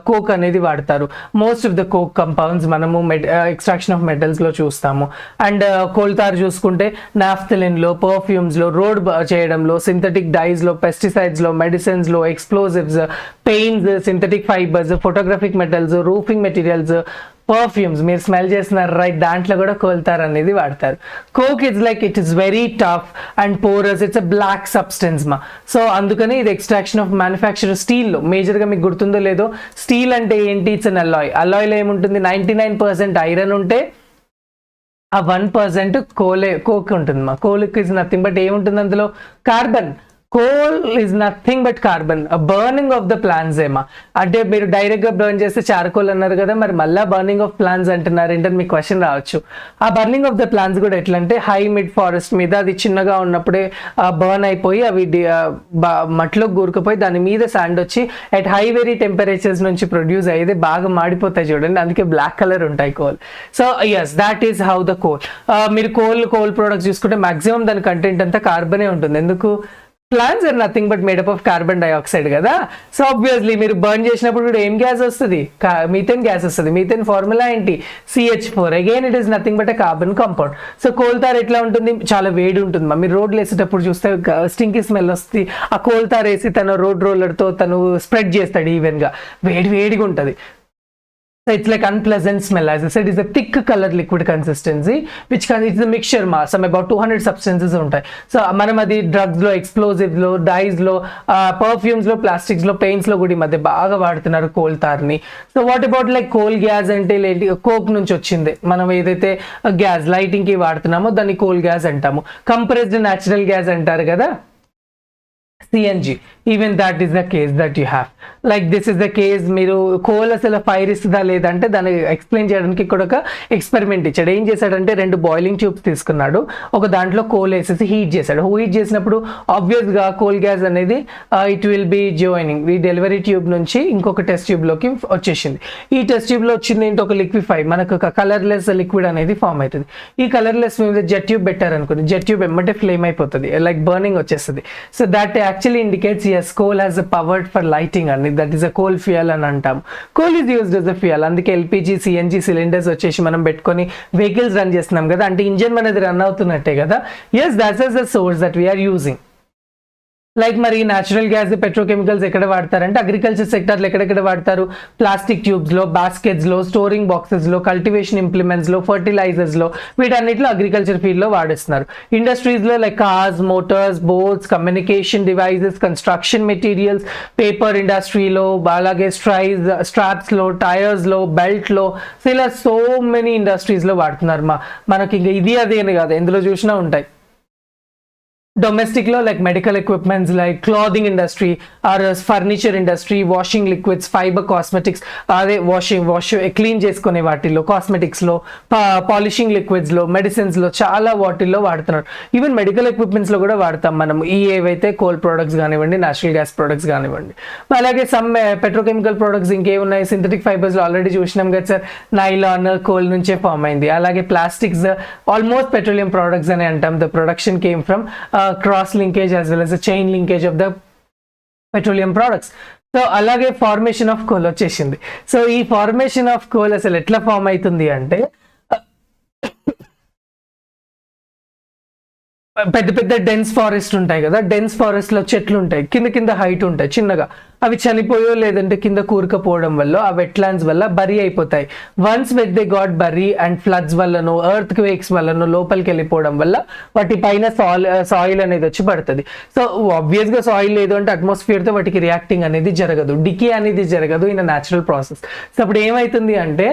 A: కోక్ అనేది వాడతారు. Most of the coke compounds మనము ఎక్స్ట్రాక్షన్ ఆఫ్ మెటల్స్లో చూస్తాము. అండ్ కోల్తార్ చూసుకుంటే నాఫ్థలిన్లో, పర్ఫ్యూమ్స్లో, రోడ్ చేయడంలో, సింథటిక్ డైస్లో, పెస్టిసైడ్స్లో, మెడిసిన్స్లో, explosives, paints, synthetic fibres, photographic metals, roofing materials, perfumes మీరు స్మెల్ చేస్తున్నారు రైట్, దాంట్లో కూడా కోల్తార్ అనేది వాడతారు. Coke it's like it is very tough and porous, it's a black substance మా. సో అందుకని ఇది ఎక్స్ట్రాక్షన్ ఆఫ్ మ్యానుఫ్యాక్చర్ స్టీల్లో. మేజర్గా మీకు గుర్తుందో లేదో, స్టీల్ అంటే ఏంటి? It's an Alai. అలాయ్లో ఏముంటుంది? 99% ఐరన్ ఉంటే ఆ 1% కోక్ ఉంటుంది మా. కోక్ ఇస్ నథింగ్ బట్ ఏముంటుంది అందులో? Carbon. Coal is nothing but carbon, burning of the plants ఏమా అంటే మీరు డైరెక్ట్ గా బర్న్ చేస్తే చార్కోల్ అన్నారు కదా, మరి మళ్ళీ బర్నింగ్ ఆఫ్ ప్లాంట్స్ అంటున్నారు ఏంటని మీకు క్వశ్చన్ రావచ్చు. ఆ బర్నింగ్ ఆఫ్ ద ప్లాంట్స్ కూడా ఎట్లా అంటే హై మిడ్ ఫారెస్ట్ మీద అది చిన్నగా ఉన్నప్పుడే బర్న్ అయిపోయి అవి మట్టిలోకి కూరుకుపోయి దాని మీద శాండ్ వచ్చి అట్ హై వెరీ టెంపరేచర్స్ నుంచి ప్రొడ్యూస్ అయ్యేది బాగా మాడిపోతాయి చూడండి, అందుకే బ్లాక్ కలర్ ఉంటాయి coal. So yes that is how the coal. మీరు కోల్ ప్రొడక్ట్స్ చూసుకుంటే మాక్సిమం దాని కంటెంట్ అంతా కార్బనే ఉంటుంది. ఎందుకు? Plants are nothing but made up of carbon dioxide కదా. సో ఆబ్వియస్లీ మీరు బర్న్ చేసినప్పుడు కూడా ఏం గ్యాస్ వస్తుంది? మీథేన్ గ్యాస్ వస్తుంది. మీథేన్ ఫార్ములా ఏంటి? CH4. Again it is nothing but a carbon compound. So coal tar ఎట్లా ఉంటుంది? చాలా వేడి ఉంటుంది. మీరు రోడ్లు వేసేటప్పుడు చూస్తే స్టింకీ స్మెల్ వస్తుంది. ఆ కోల్ తార్ వేసి తన రోడ్ రోలర్తో తను స్ప్రెడ్ చేస్తాడు ఈవెన్గా, వేడిగా ఉంటుంది. So it's like unpleasant smell. As I said, it's a thick color liquid consistency which it's a mixture mass, some about 200 substances ఉంటాయి. సో మనం అది డ్రగ్స్ లో, ఎక్స్ప్లోజివ్స్ లో, డైస్ లో, పర్ఫ్యూమ్స్ లో, ప్లాస్టిక్స్ లో, పెయింట్స్ లో కూడా ఈ మధ్య బాగా వాడుతున్నారు కోల్ తార్ని. So what about like coal gas అంటే కోక్ నుంచి వచ్చింది. మనం ఏదైతే గ్యాస్ లైటింగ్ కి వాడుతున్నామో దాన్ని కోల్ గ్యాస్ అంటాము. కంప్రెస్డ్ న్యాచురల్ గ్యాస్ అంటారు కదా, CNG. Even that is the case that you have. Like this is the case. మీరు కోల్ అసలు ఫైర్ ఇస్తుందా లేదంటే దాన్ని ఎక్స్ప్లెయిన్ చేయడానికి ఇక్కడ ఒక ఎక్స్పెరిమెంట్ ఇచ్చాడు. ఏం చేశాడంటే 2 బాయిలింగ్ ట్యూబ్స్ తీసుకున్నాడు, ఒక దాంట్లో కోల్ వేసేసి హీట్ చేశాడు. హీట్ చేసినప్పుడు ఆబ్వియస్ గా కోల్ గ్యాస్ అనేది ఇట్ విల్ బి జాయినింగ్ ఈ డెలివరీ ట్యూబ్ నుంచి ఇంకొక టెస్ట్ ట్యూబ్ లోకి వచ్చేసింది. ఈ టెస్ట్ ట్యూబ్ లో వచ్చింది ఏంటి? ఒక లిక్విఫై, మనకు ఒక కలర్లెస్ లిక్విడ్ అనేది ఫామ్ అవుతుంది. ఈ కలర్లెస్ మీద జెట్ ట్యూబ్ పెట్టారు అనుకోండి, జెట్ ట్యూబ్ ఎమ్మటే ఫ్లేమ్ అయిపోతుంది, లైక్ బర్నింగ్ వచ్చేస్తుంది. So that actually indicates yes coal has a power for lighting and that is a coal fuel అని అంటాం. coal is used as a fuel. అందుకే LPG CNG cylinders వచ్చేసి మనం పెట్టుకొని vehicles run చేస్తున్నాం కదా, అంటే ఇంజన్ అనేది రన్ అవుతున్నట్టే కదా. yes that is the source that we are using. Like మరి న్యాచురల్ గ్యాస్, పెట్రోకెమికల్స్ ఎక్కడ వాడతారంటే అగ్రికల్చర్ సెక్టర్లో ఎక్కడెక్కడ వాడతారు? ప్లాస్టిక్ ట్యూబ్స్లో, బాస్కెట్స్లో, స్టోరింగ్ బాక్సెస్లో, కల్టివేషన్ ఇంప్లిమెంట్స్లో, ఫర్టిలైజర్స్లో, వీటన్నిటిలో అగ్రికల్చర్ ఫీల్డ్లో వాడిస్తున్నారు. ఇండస్ట్రీస్లో like cars, motors, boats, communication devices, construction materials, paper ఇండస్ట్రీలో, అలాగే స్ట్రాప్స్లో, టైర్స్లో, బెల్ట్లో, సో ఇలా సో మెనీ ఇండస్ట్రీస్లో వాడుతున్నారు. మనకి ఇంకా ఇది అదే కాదు, ఎందులో చూసినా ఉంటాయి. డొమెస్టిక్ లో like medical equipments, like clothing industry or furniture industry, washing liquids, fibre cosmetics, అదే వాష్ క్లీన్ చేసుకునే వాటిల్లో, కాస్మెటిక్స్ లో, పాలిషింగ్ లిక్విడ్స్ లో, మెడిసిన్స్ లో, చాలా వాటిల్లో వాడుతున్నారు. ఈవెన్ మెడికల్ ఎక్విప్మెంట్స్ లో కూడా వాడతాం మనం ఈ ఏవైతే కోల్ ప్రొడక్ట్స్ కానివ్వండి, నేచురల్ గ్యాస్ ప్రొడక్ట్స్ కానివ్వండి. అలాగే సమ్ పెట్రోకెమికల్ ప్రొడక్ట్స్ ఇంకేమున్నాయి? సింథటిక్ ఫైబర్స్ లో ఆల్రెడీ చూసినాం కదా సార్, నైలాన్ కోల్ నుంచే ఫామ్ అయింది. అలాగే ప్లాస్టిక్స్ ఆల్మోస్ట్ పెట్రోలియం ప్రొడక్ట్స్ అని అంటాం. The production came from cross linkage as well as a chain linkage of the petroleum products. So అలాగే ఫార్మేషన్ ఆఫ్ కోల్ వచ్చేసింది. సో ఈ ఫార్మేషన్ ఆఫ్ కోల్ అసలు ఎట్లా ఫామ్ అవుతుంది అంటే పెద్ద పెద్ద డెన్స్ ఫారెస్ట్ ఉంటాయి కదా, డెన్స్ ఫారెస్ట్ లో చెట్లు ఉంటాయి, కింద హైట్ ఉంటాయి చిన్నగా, అవి చనిపోయో లేదంటే కింద కూరుకపోవడం వల్ల ఆ వెట్లాండ్స్ వల్ల బరీ అయిపోతాయి. Once wet they got bury and floods వల్లనో, ఎర్త్ క్వేక్స్ వల్లనో లోపలికి వెళ్ళిపోవడం వల్ల వాటి పైన సాయిల్ అనేది వచ్చి పడుతుంది. సో ఆబ్వియస్ గా సాయిల్ లేదు అంటే అట్మాస్ఫియర్ తో వాటికి రియాక్టింగ్ అనేది జరగదు, డికే అనేది జరగదు ఇన్ న్యాచురల్ ప్రాసెస్. సో అప్పుడు ఏమైతుంది అంటే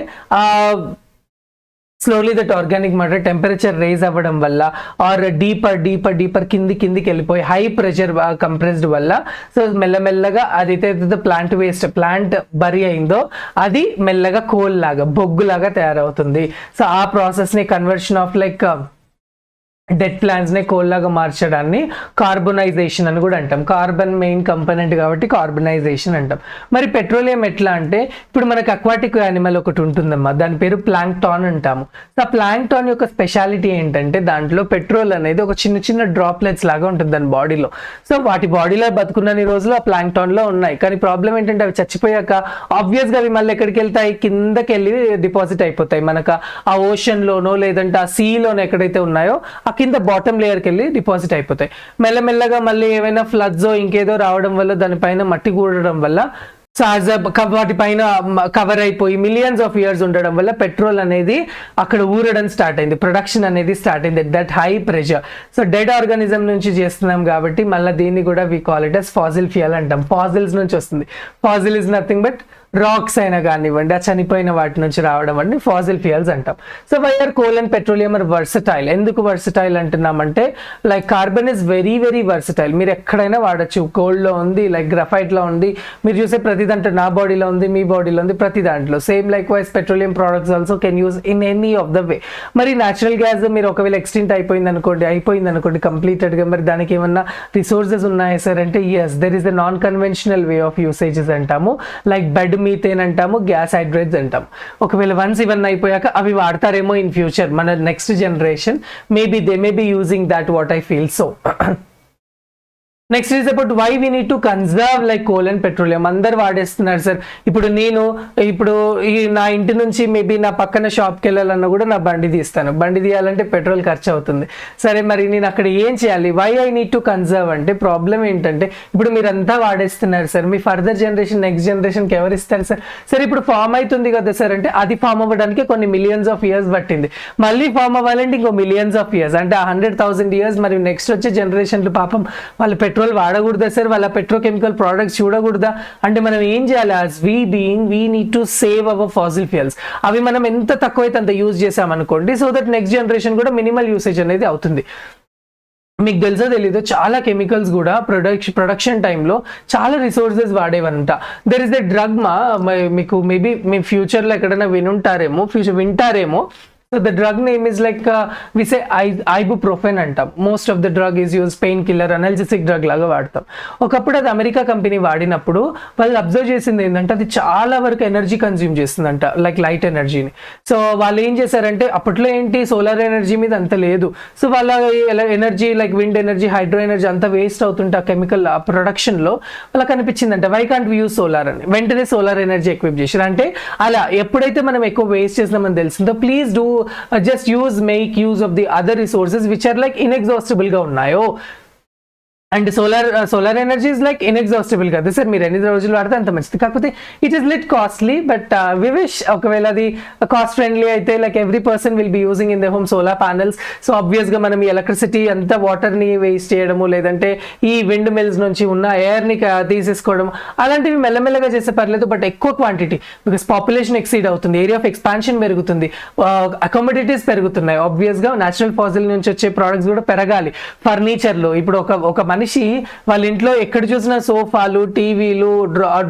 A: slowly that organic matter temperature raise అవ్వడం వల్ల ఆర్ డీపర్ కిందికి వెళ్ళిపోయి హై ప్రెషర్ కంప్రెస్డ్ వల్ల సో మెల్లమెల్లగా అదైతే ప్లాంట్ బరీ అయిందో అది మెల్లగా కోల్ లాగా, బొగ్గు లాగా తయారవుతుంది. సో ఆ ప్రాసెస్ ని conversion of like dead plants నే కోల్ లాగా మార్చడాన్ని కార్బనైజేషన్ అని కూడా అంటాం. కార్బన్ మెయిన్ కంపోనెంట్ కాబట్టి కార్బనైజేషన్ అంటాం. మరి పెట్రోలియం ఎట్లా అంటే ఇప్పుడు మనకు అక్వాటిక్ యానిమల్ ఒకటి ఉంటుందమ్మా, దాని పేరు ప్లాంక్టాన్ అంటాము. సో ఆ ప్లాంక్టాన్ యొక్క స్పెషాలిటీ ఏంటంటే దాంట్లో పెట్రోల్ అనేది ఒక చిన్న డ్రాప్లెట్స్ లాగా ఉంటుంది దాని బాడీలో. సో వాటి బాడీలో బతుకున్నన్ని రోజులు ఆ ప్లాంక్టాన్ లో ఉన్నాయి. కానీ ప్రాబ్లం ఏంటంటే అవి చచ్చిపోయాక ఆబ్వియస్ గా అవి మళ్ళీ ఎక్కడికి వెళ్తాయి? కిందకి వెళ్ళి డిపాజిట్ అయిపోతాయి మనకు ఆ ఓషన్ లోనో లేదంటే ఆ సీలోనో ఎక్కడైతే ఉన్నాయో కింద బాటమ్ లేయర్కి వెళ్ళి డిపాజిట్ అయిపోతాయి. మెల్లమెల్లగా మళ్ళీ ఏమైనా ఫ్లడ్స్ ఇంకేదో రావడం వల్ల దానిపైన మట్టి కూడడం వల్ల వాటి పైన కవర్ అయిపోయి మిలియన్స్ ఆఫ్ ఇయర్స్ ఉండడం వల్ల పెట్రోల్ అనేది అక్కడ ఊరడం స్టార్ట్ అయింది, ప్రొడక్షన్ అనేది స్టార్ట్ అయింది that high pressure. So dead organism నుంచి చేస్తున్నాం కాబట్టి మళ్ళీ దీన్ని కూడా we call it as fossil fuel అంటాం. ఫాసిల్స్ నుంచి వస్తుంది. Fossil is nothing but rocks అయినా కానివ్వండి, ఆ చనిపోయిన వాటి నుంచి రావడం అంటే ఫాసిల్ ఫ్యూయల్స్ అంటాం. So why are coal and petroleum are versatile. ఎందుకు వర్సటైల్ అంటున్నామంటే like carbon is very very versatile. మీరు ఎక్కడైనా వాడచ్చు. కోల్డ్లో ఉంది, లైక్ గ్రఫైట్లో ఉంది, మీరు చూసే ప్రతి దాంట్లో, నా బాడీలో ఉంది, మీ బాడీలో ఉంది, ప్రతి దాంట్లో. Same like wise petroleum products also can use in any of the way. మరి న్యాచురల్ గ్యాస్ మీరు ఒకవేళ ఎక్స్టెంట్ అయిపోయింది అనుకోండి కంప్లీటెడ్గా, మరి దానికి ఏమన్నా రిసోర్సెస్ ఉన్నాయా సార్ అంటే yes, there is the non conventional way of usages అంటాము. లైక్ బెడ్ మీథేన్ అంటాము, గ్యాస్ హైడ్రేట్స్ అంటాం. ఒకవేళ వన్స్ ఇవన్నీ అయిపోయాక అవి వాడతారేమో ఇన్ ఫ్యూచర్ మన next generation, maybe they may be using that, what I feel so. Next is about why we need to conserve like coal and petroleum. అందరు వాడేస్తున్నారు సార్. ఇప్పుడు నా ఇంటి నుంచి మేబీ నా పక్కన షాప్కి వెళ్ళాలన్నా కూడా నా బండి తీస్తాను. బండి తీయాలంటే పెట్రోల్ ఖర్చు అవుతుంది. సరే, మరి నేను అక్కడ ఏం చేయాలి? Why I need to conserve అంటే ప్రాబ్లం ఏంటంటే ఇప్పుడు మీరంతా వాడేస్తున్నారు సార్, మీ ఫర్దర్ జనరేషన్, నెక్స్ట్ జనరేషన్కి ఎవరు ఇస్తారు సార్? సరే, ఇప్పుడు ఫామ్ అవుతుంది కదా సార్ అంటే అది ఫామ్ అవ్వడానికి కొన్ని మిలియన్స్ ఆఫ్ ఇయర్స్ పట్టింది. మళ్ళీ ఫామ్ అవ్వాలంటే ఇంకో మిలియన్స్ ఆఫ్ ఇయర్స్, అంటే 100,000 ఇయర్స్. మరి నెక్స్ట్ వచ్చే జనరేషన్లు పాపం వాళ్ళు పెట్రోల్ వాడకూడదా సార్? వాళ్ళ పెట్రోకెమికల్ ప్రోడక్ట్స్ చూడకూడదా? అంటే మనం ఏం చేయాలి? As we need to save our fossil fuels. అవి మనం ఎంత తక్కువైతే అంత యూజ్ చేసామనుకోండి, సో దట్ నెక్స్ట్ జనరేషన్ కూడా మినిమల్ యూసేజ్ అనేది అవుతుంది. మీకు తెలుసో తెలీదు, చాలా కెమికల్స్ కూడా ప్రొడక్షన్ టైంలో చాలా రిసోర్సెస్ వాడేవంట. దెర్ ఇస్ ద డ్రగ్ మీకు మేబీ మీ ఫ్యూచర్లో ఎక్కడైనా వింటారేమో. So the drug name is like we say ibuprofen అంటాం. Most of the drug is use pain killer, analgesic drug లాగా వాడతాం. ఒకప్పుడు అది అమెరికా కంపెనీ వాడినప్పుడు వాళ్ళు అబ్జర్వ్ చేసింది ఏంటంటే అది చాలా వరకు ఎనర్జీ కన్జ్యూమ్ చేస్తుందంట, లైక్ లైట్ ఎనర్జీని. సో వాళ్ళు ఏం చేశారంటే, అప్పట్లో ఏంటి సోలార్ ఎనర్జీ మీద అంత లేదు. సో వాళ్ళ energy like wind energy, hydro energy అంతా వేస్ట్ అవుతుంటే ఆ కెమికల్ ప్రొడక్షన్లో వాళ్ళకి అనిపించిందంట why can't we use solar అని. వెంటనే సోలార్ ఎనర్జీ ఎక్విప్ చేశారు. అంటే అలా ఎప్పుడైతే మనం ఎక్కువ వేస్ట్ చేసినామని తెలిసిందో, please do just make use of the other resources which are like inexhaustible ga unnayo. And solar energy is like inexhaustible కదా సార్, మీరు ఎన్ని రోజులు వాడితే అంత మంచిది. కాకపోతే it is little costly, but we wish ఒకవేళ అది కాస్ట్ ఫ్రెండ్లీ అయితే like every person will be using in the home solar panels. So ఆబ్వియస్గా మనం ఈ ఎలక్ట్రిసిటీ అంతా వాటర్ని వేస్ట్ చేయడము, లేదంటే ఈ విండ్ మిల్స్ నుంచి ఉన్న ఎయిర్ని తీసేసుకోవడం, అలాంటివి మెల్లమెల్లగా చేసే పర్లేదు, బట్ ఎక్కువ క్వాంటిటీ, బికాస్ పాపులేషన్ ఎక్సీడ్ అవుతుంది, ఏరియా ఆఫ్ ఎక్స్పాన్షన్ పెరుగుతుంది, అకామిడిటీస్ పెరుగుతున్నాయి. ఆబ్వియస్గా న్యాచురల్ ఫాజిల్ నుంచి వచ్చే ప్రోడక్ట్స్ కూడా పెరగాలి. ఫర్నిచర్లో ఇప్పుడు ఒక మనిషి వాళ్ళ ఇంట్లో ఎక్కడ చూసినా సోఫాలు, టీవీలు,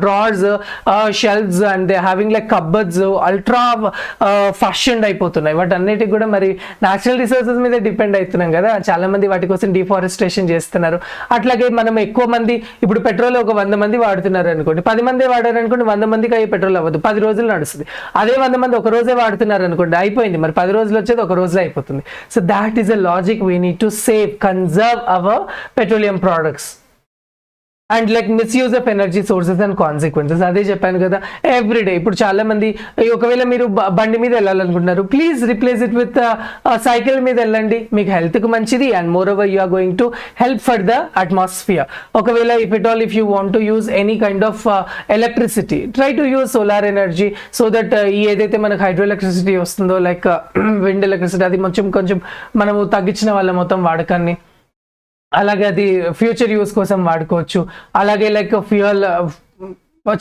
A: drawers, shelves and they having like cupboards ultra fashion అయిపోతున్నాయి. వాటన్నిటికి కూడా మరి న్యాచురల్ రిసోర్సెస్ మీద డిపెండ్ అవుతున్నాం కదా, చాలా మంది వాటి కోసం డిఫారెస్టేషన్ చేస్తున్నారు. అట్లాగే మనం ఎక్కువ మంది ఇప్పుడు పెట్రోల్ ఒక 100 మంది వాడుతున్నారు అనుకోండి, 10 మంది వాడారు అనుకోండి, 100 మందికి అయ్యే పెట్రోల్ అవ్వదు, 10 రోజులు నడుస్తుంది. అదే 100 మంది ఒక రోజే వాడుతున్నారు అనుకోండి, అయిపోయింది, మరి 10 రోజులు వచ్చేది ఒక రోజులో అయిపోతుంది. So that is a logic, we need to save, conserve our petroleum products and like misuse of energy sources and consequences. అదే చెప్పాను కదా, ఎవ్రీడే. ఇప్పుడు చాలా మంది ఒకవేళ మీరు బండి మీద వెళ్ళాలనుకుంటున్నారు, please replace it with cycle మీద వెళ్ళండి, మీకు హెల్త్కి మంచిది. And more over you are going to help for the atmosphere. ఒకవేళ if you want to use any kind of electricity, try to use solar energy, so that ఏదైతే మనకు hydro electricity వస్తుందో, like wind electricity, అది కొంచెం మనము తగ్గించిన వాళ్ళ మొత్తం వాడకాన్ని, అలాగే అది ఫ్యూచర్ యూస్ కోసం వాడుకోవచ్చు. అలాగే లైక్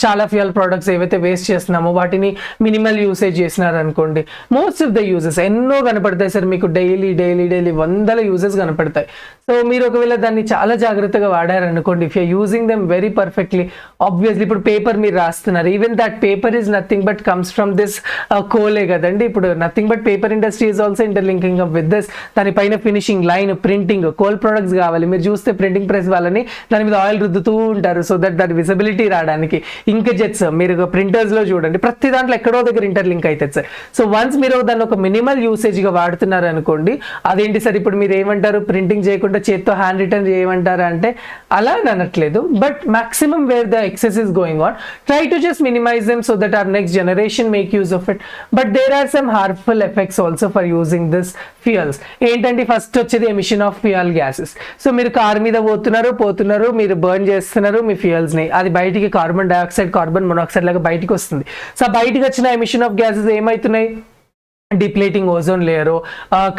A: చాలా ఫ్యూయల్ ప్రోడక్ట్స్ ఏవైతే వేస్ట్ చేస్తున్నామో వాటిని మినిమల్ యూసేజ్ చేసినారు అనుకోండి, మోస్ట్ ఆఫ్ ద యూజెస్ ఎన్నో కనపడతాయి సార్ మీకు, డైలీ వందల యూజెస్ కనపడతాయి. సో మీరు ఒకవేళ దాన్ని చాలా జాగ్రత్తగా వాడారనుకోండి, if you using them very perfectly, obviously ఇప్పుడు పేపర్ మీరు రాస్తున్నారు, even that paper is nothing but comes from this కోలే కదండి. ఇప్పుడు nothing but paper industry is also interlinking up with this. దానిపైన finishing line, printing, coal products కావాలి. మీరు చూస్తే ప్రింటింగ్ ప్రెస్ వాళ్ళని దాని మీద ఆయిల్ రుద్దుతూ ఉంటారు, సో దట్ దాని విజిబిలిటీ రావడానికి. ఇంక్ జెట్స్ మీరు ప్రింటర్స్లో చూడండి, ప్రతి దాంట్లో ఎక్కడో దగ్గర ఇంటర్లింక్ అవుతుంది సార్. సో వన్స్ మీరు దాన్ని ఒక మినిమల్ యూసేజ్గా వాడుతున్నారు అనుకోండి, అదేంటి సార్ ఇప్పుడు మీరు ఏమంటారు, ప్రింటింగ్ చేయకుండా చేత్తో హ్యాండ్ రిటర్న్ చేయమంటారా అంటే అలా అనట్లేదు, but maximum where the excess is going on, try to just minimise them so that our next generation make use of it. But there are some harmful effects also for using this fuels. ఏంటంటే first వచ్చేది emission of fuel gases. So మీరు car మీద పోతున్నారు, మీరు burn చేస్తున్నారు మీ ఫ్యూయల్స్ని, అది బయటికి carbon dioxide, carbon monoxide లాగా బయటికి వస్తుంది. సో బయటికి వచ్చిన ఎమిషన్ ఆఫ్ గ్యాసెస్ ఏమవుతున్నాయి, depleting ozone layer,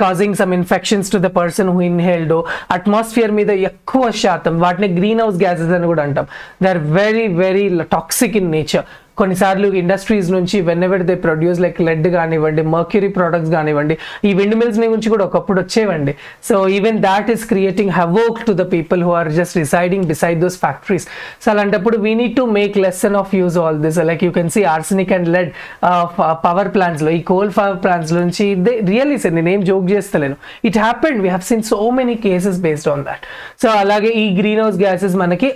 A: causing some infections to the person who inhaled. Atmosphere మీద ఎక్కువ శాతం వాటిని గ్రీన్ హౌస్ గ్యాసెస్ అని కూడా అంటాం. They are very very toxic in nature. కొన్నిసార్లు ఇండస్ట్రీస్ నుంచి when ever they produce like lead కానివ్వండి, మర్క్యూరీ ప్రొడక్ట్స్ కానివ్వండి, ఈ విండ్ మిల్స్ నుంచి కూడా ఒకప్పుడు వచ్చేవండి. So even that is creating havoc to the people who are just residing beside those factories. So alantappudu we need to make lesson of use all this. Like you can see arsenic and lead power plants lo, ee coal power plants lo nunchi they really said name joke chestalenu, it happened. We have seen so many cases based on that. So alage ee greenhouse gases manaki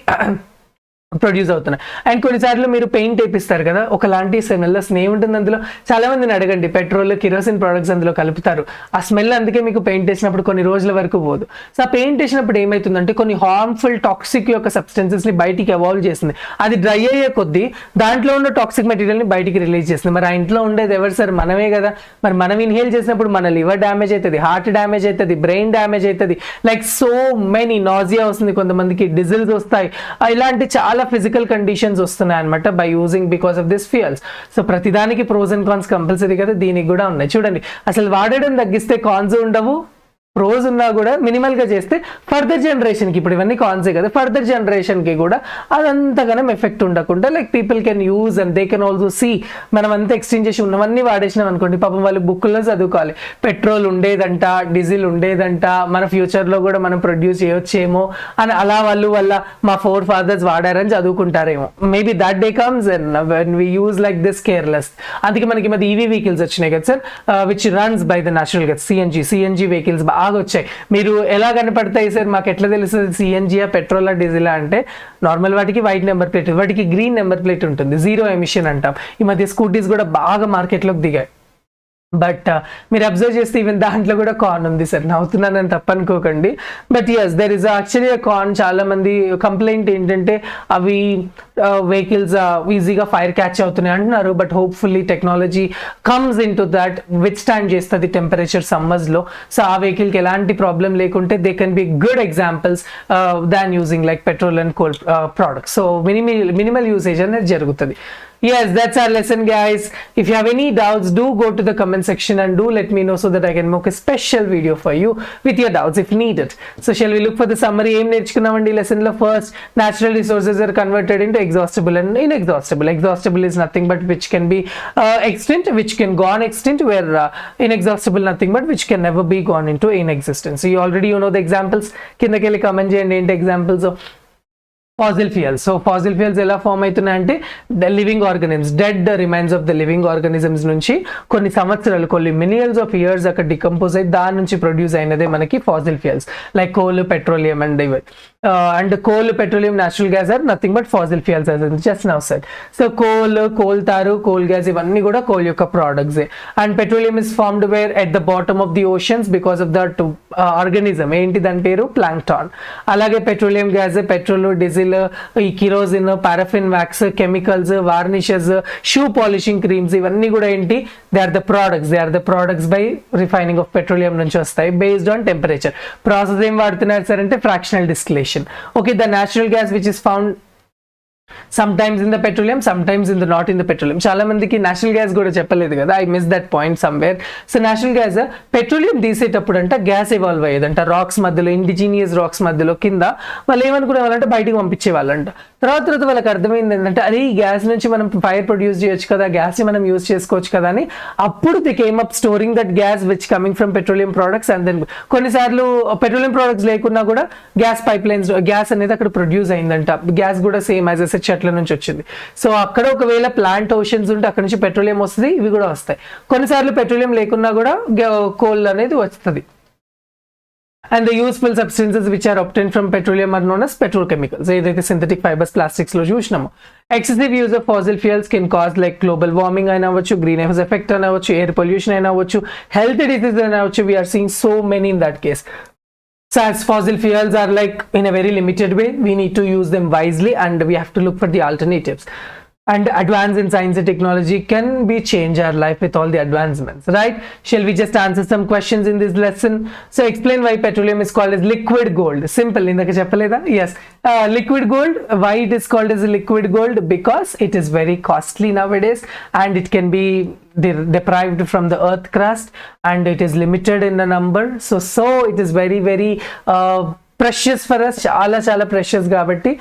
A: produce అవుతున్నాయి. And కొన్నిసార్లు మీరు paint వేపిస్తారు కదా, ఒకలాంటి smell Sneh ఉంటుంది అందులో. చాలా మందిని అడగండి, పెట్రోల్ కిరోసిన్ ప్రొడక్ట్స్ అందులో కలుపుతారు, ఆ స్మెల్ అందుకే మీకు పెయింట్ వేసినప్పుడు కొన్ని రోజుల వరకు పోదు. సో ఆ పెయింట్ వేసినప్పుడు ఏమవుతుందంటే కొన్ని హార్మ్ఫుల్ టాక్సిక్ యొక్క సబ్స్టెన్సెస్ ని బయటికి ఎవాల్వ్ చేస్తుంది. అది డ్రై అయ్యే కొద్దీ దాంట్లో ఉన్న టాక్సిక్ మెటీరియల్ ని బయటికి రిలీజ్ చేస్తుంది. మరి ఆ ఇంట్లో ఉండేది ఎవరు సార్? మనమే కదా. మరి మనం ఇన్హేల్ చేసినప్పుడు మన లివర్ డ్యామేజ్ అవుతుంది, హార్ట్ డ్యామేజ్ అవుతుంది, బ్రెయిన్ డ్యామేజ్ అవుతుంది, లైక్ సో మెనీ నాజియా వస్తుంది, కొంతమందికి డిజిల్స్ వస్తాయి, ఇలాంటి చాలా ఫిజికల్ కండిషన్స్ వస్తున్నాయి అనమాట by using because of this fuels. So ప్రతిదానికి ప్రోస్ అండ్ కాన్స్ కంపల్సరీ కదా, దీనికి కూడా ఉన్నాయి. చూడండి, అసలు వాడడం తగ్గిస్తే కాన్స్ ఉండవు, ప్రోస్ ఉన్నా కూడా మినిమల్ గా చేస్తే ఫర్దర్ జనరేషన్ కి, ఇప్పుడు ఇవన్నీ కాన్సే కదా, ఫర్దర్ జనరేషన్ కి కూడా అదంతగానం ఎఫెక్ట్ ఉండకుండా like people can use and they can also see. మనం అంతా ఎక్స్చేంజ్ చేసి ఉన్నవన్నీ వాడేసినాం అనుకోండి, పాపం వాళ్ళు బుక్లో చదువుకోవాలి పెట్రోల్ ఉండేదంట, డీజిల్ ఉండేదంట, మన ఫ్యూచర్ లో కూడా మనం ప్రొడ్యూస్ చేయొచ్చేమో అని అలా వాళ్ళు మా ఫోర్ ఫాదర్స్ వాడారని చదువుకుంటారేమో. Maybe that day comes and when we use like this careless. అందుకే మనకి మధ్య ఈవీ వెహికల్స్ వచ్చినాయి కదా sir, which runs by the natural gas, CNG vehicles బాగా వచ్చాయి. మీరు ఎలా కనపడతాయి సార్, మాకు ఎట్లా తెలుస్తుంది సిఎన్జియా పెట్రోలా డీజిలా అంటే? నార్మల్ వాటికి వైట్ నెంబర్ ప్లేట్, వాటికి గ్రీన్ నెంబర్ ప్లేట్ ఉంటుంది, జీరో ఎమిషన్ అంటాం. ఈ మధ్య స్కూటీస్ కూడా బాగా మార్కెట్లోకి దిగాయి. బట్ మీరు అబ్జర్వ్ చేస్తే ఈవెన్ దాంట్లో కూడా కార్న్ ఉంది సార్. నవ్వుతున్నానని తప్పనుకోకండి, but yes there is actually corn. చాలా మంది కంప్లైంట్ ఏంటంటే అవి వెహికల్స్ ఈజీగా ఫైర్ క్యాచ్ అవుతున్నాయి అంటున్నారు. But hopefully technology comes in to that, with stand చేస్తుంది టెంపరేచర్ సమ్మర్స్ లో. సో ఆ వెహికల్కి ఎలాంటి ప్రాబ్లం లేకుంటే they can be good examples than using like petrol and coal products. So minimal usage అనేది జరుగుతుంది. Yes, that's our lesson, guys. If you have any doubts, do go to the comment section and do let me know so that I can make a special video for you with your doubts if needed. So shall we look for the summary? Em nerchukunnamandi lesson lo first, natural resources are converted into exhaustible and inexhaustible. Exhaustible is nothing but which can be extinct, which can go on extinct, where inexhaustible nothing but which can never be gone into inexistence. So you know the examples. Kindakeli comment cheyandi enti examples of fossil fuels. So fossil fuels ఎలా form అవుతున్నాయంటే living organisms, dead remains of the living organisms నుంచి కొన్ని సంవత్సరాలు, కొన్ని millions of years అక్కడ decompose అయ్యి దాని నుంచి ప్రొడ్యూస్ అయినదే మనకి fossil fuels like coal, petroleum and ఇవి. And coal, petroleum, natural gas are nothing but fossil fuels just now said. So coal tar, coal gas ఇవన్నీ కూడా కోల్ యొక్క products. And petroleum is formed wear at the bottom of the oceans because of that organism. ఏంటి దాని పేరు? Plankton. అలాగే petroleum gas, petrol, diesel, ఈ kerosene, paraffin wax, chemicals, varnishes, shoe polishing creams ఇవన్నీ కూడా ఏంటి? They are the products by refining of petroleum నుంచి వస్తాయి బేస్డ్ ఆన్ టెంపరేచర్. ప్రాసెస్ ఏం వాడుతున్నారు సార్ అంటే fractional distillation. Okay, the natural gas which is found sometimes in the petroleum, sometimes in the not in the petroleum. చాలా మందికి natural gas కూడా చెప్పలేదు కదా, I miss that point somewhere. So natural gas petroleum తీసేటప్పుడు అంట gas evolve అయ్యేదంట racks మధ్యలో, indigenous racks మధ్యలో కింద. వాళ్ళు ఏమనుకునే వాళ్ళంటే బయటకు పంపించే వాళ్ళంట. తర్వాత వాళ్ళకి అర్థమైంది ఏంటంటే అరే ఈ గ్యాస్ నుంచి మనం ఫైర్ ప్రొడ్యూస్ చేయొచ్చు కదా, గ్యాస్ ని మనం యూజ్ చేసుకోవచ్చు కదా అని అప్పుడు they came up storing that gas which coming from petroleum products. And then కొన్నిసార్లు పెట్రోలియం ప్రొడక్ట్స్ లేకున్నా కూడా గ్యాస్ పైప్ లైన్స్, గ్యాస్ అనేది అక్కడ ప్రొడ్యూస్ అయిందంట. గ్యాస్ కూడా సేమ్ యాజ్ ఎ చెట్ల నుంచి వచ్చింది. సో అక్కడ ఒకవేళ ప్లాంట్ ఓషన్స్ ఉంటే అక్కడ నుంచి పెట్రోలియం వస్తుంది, ఇవి కూడా వస్తాయి. కొన్నిసార్లు పెట్రోలియం లేకున్నా కూడా కోల్ అనేది వస్తుంది. And the useful substances which are obtained from petroleum are known as petrochemicals. ఏదైతే సింథటిక్ ఫైబర్స్, ప్లాస్టిక్స్ లో చూసినామో. Excessive use of fossil fuels can cause like global warming అయినా అవ్వచ్చు, గ్రీన్ హౌస్ ఎఫెక్ట్ అయినా అవ్వచ్చు, ఎయిర్ పొల్యూషన్ అయినా అవ్వచ్చు, health disease అయినా అవ్వచ్చు. We are seeing so many in that case. So as fossil fuels are like in a very limited way, we need to use them wisely and we have to look for the alternatives. And advance in science and technology can be change our life with all the advancements, right? Shall we just answer some questions in this lesson? So explain why petroleum is called as liquid gold. Simple, indaka cheppaleda? Yes. Liquid gold, why it is called as liquid gold? Because it is very costly nowadays and it can be deprived from the earth crust and it is limited in the number. So it is very precious for us, చాలా precious కాబట్టి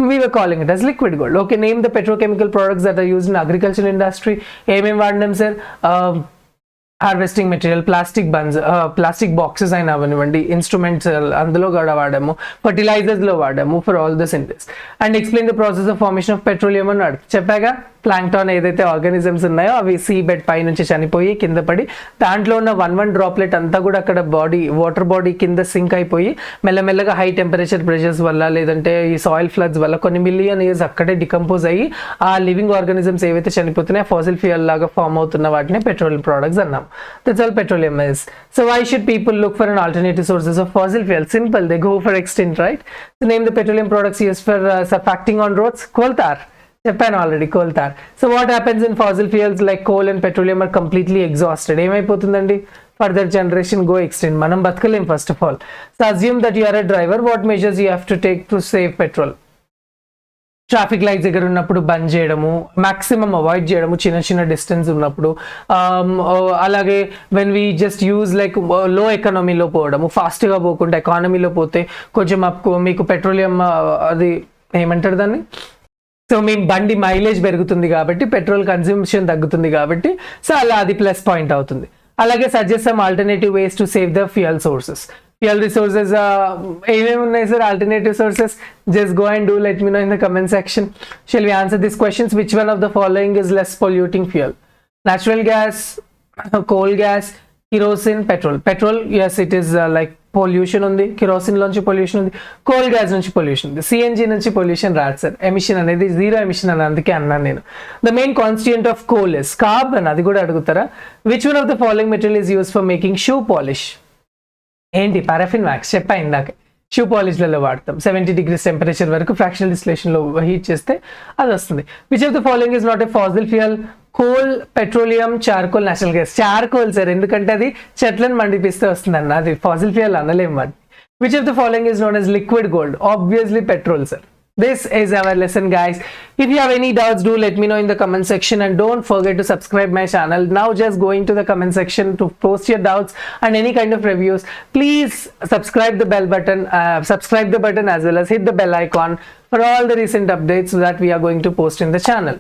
A: we were calling it as liquid gold. Okay, name the petrochemical products that are used in agricultural industry. ఏమేం వాడినాం sir? Harvesting material, plastic bins, plastic boxes అయినా అవనివ్వండి, instruments అందులో కూడా వాడాము, ఫర్టిలైజర్స్లో వాడాము for all this in this. And explain the process of formation of petroleum అని చెప్పాగా. ప్లాంక్టాన్ ఏదైతే ఆర్గానిజమ్స్ ఉన్నాయో అవి సీ బెడ్ పై నుంచి చనిపోయి కింద పడి దాంట్లో ఉన్న వన్ డ్రాప్లెట్ అంతా కూడా అక్కడ వాటర్ బాడీ కింద సింక్ అయిపోయి మెల్లమెల్లగా హై టెంపరేచర్ ప్రెషర్స్ వల్ల లేదంటే ఈ సాయిల్ ఫ్లడ్స్ వల్ల కొన్ని మిలియన్ ఇయర్స్ అక్కడే డికంపోజ్ అయ్యి ఆ లివింగ్ ఆర్గానిజమ్స్ ఏవైతే చనిపోతున్నాయో ఫాసిల్ ఫ్యూయల్ లాగా ఫామ్ అవుతున్న వాటిని పెట్రోలియం ప్రొడక్ట్స్ అన్నాం. That's all petroleum is. So why should people look for an alternative sources of fossil fuel? Simple, they go for extinct, right? So name the petroleum products used for surfacting on roads. Coal tar. Japan already, coal tar. So what happens in fossil fuels like coal and petroleum are completely exhausted. ఏమైపోతుందండి? Further generation go extinct. మనం బతకలేం first of all. So assume that you are a driver. What measures you have to take to save petrol? Traffic lights దగ్గర ఉన్నప్పుడు బంద్ చేయడము, maximum avoid చేయడము చిన్న distance ఉన్నప్పుడు. అలాగే when we just use like లో ఎకానమీలో పోవడము, ఫాస్ట్గా పోకుండా ఎకానమీలో పోతే కొంచెం మీకు పెట్రోలియం అది ఏమంటారు దాన్ని, సో మీ బండి మైలేజ్ పెరుగుతుంది కాబట్టి పెట్రోల్ కన్సంప్షన్ తగ్గుతుంది కాబట్టి సో అలా అది ప్లస్ పాయింట్ అవుతుంది. అలాగే suggest some alternative ways to save the fuel sources. Fuel resources ఏమేమి ఉన్నాయి sir alternative sources? Just go and do let me know in the comment section. Shall we answer this questions? Which one of the following is less polluting fuel? natural gas, coal gas, kerosene, petrol yes it is like pollution ఉంది, kerosene నుంచి pollution ఉంది, coal gas నుంచి pollution ఉంది, CNG నుంచి pollution రాదు sir. Emission అనేది zero emission అని అందుకే అన్నాను నేను. The main constituent of coal is carbon. అది కూడా అడుగుతారా? Which one of the following material is use for making shoe polish? ఏంటి? పారాఫిన్ వ్యాక్స్ చెప్పా ఇందాక. షూ పాలిష్లలో వాడతాం. 70 degrees టెంపరేచర్ వరకు ఫ్రాక్షనల్ డిస్టిలేషన్లో హీట్ చేస్తే అది వస్తుంది. Which of the following is not a fossil fuel? Coal, petroleum, charcoal, natural gas. Charcoal sir, ఎందుకంటే అది చెట్లను మండిపిస్తే వస్తుంది అన్న, అది ఫాసిల్ ఫ్యూయల్ అనలేము అది. Which of the following is known as liquid gold? Obviously petrol sir. This is our lesson, guys. If you have any doubts, do let me know in the comment section and don't forget to subscribe my channel. Now just go into the comment section to post your doubts and any kind of reviews. Please subscribe the button as well as hit the bell icon for all the recent updates that we are going to post in the channel.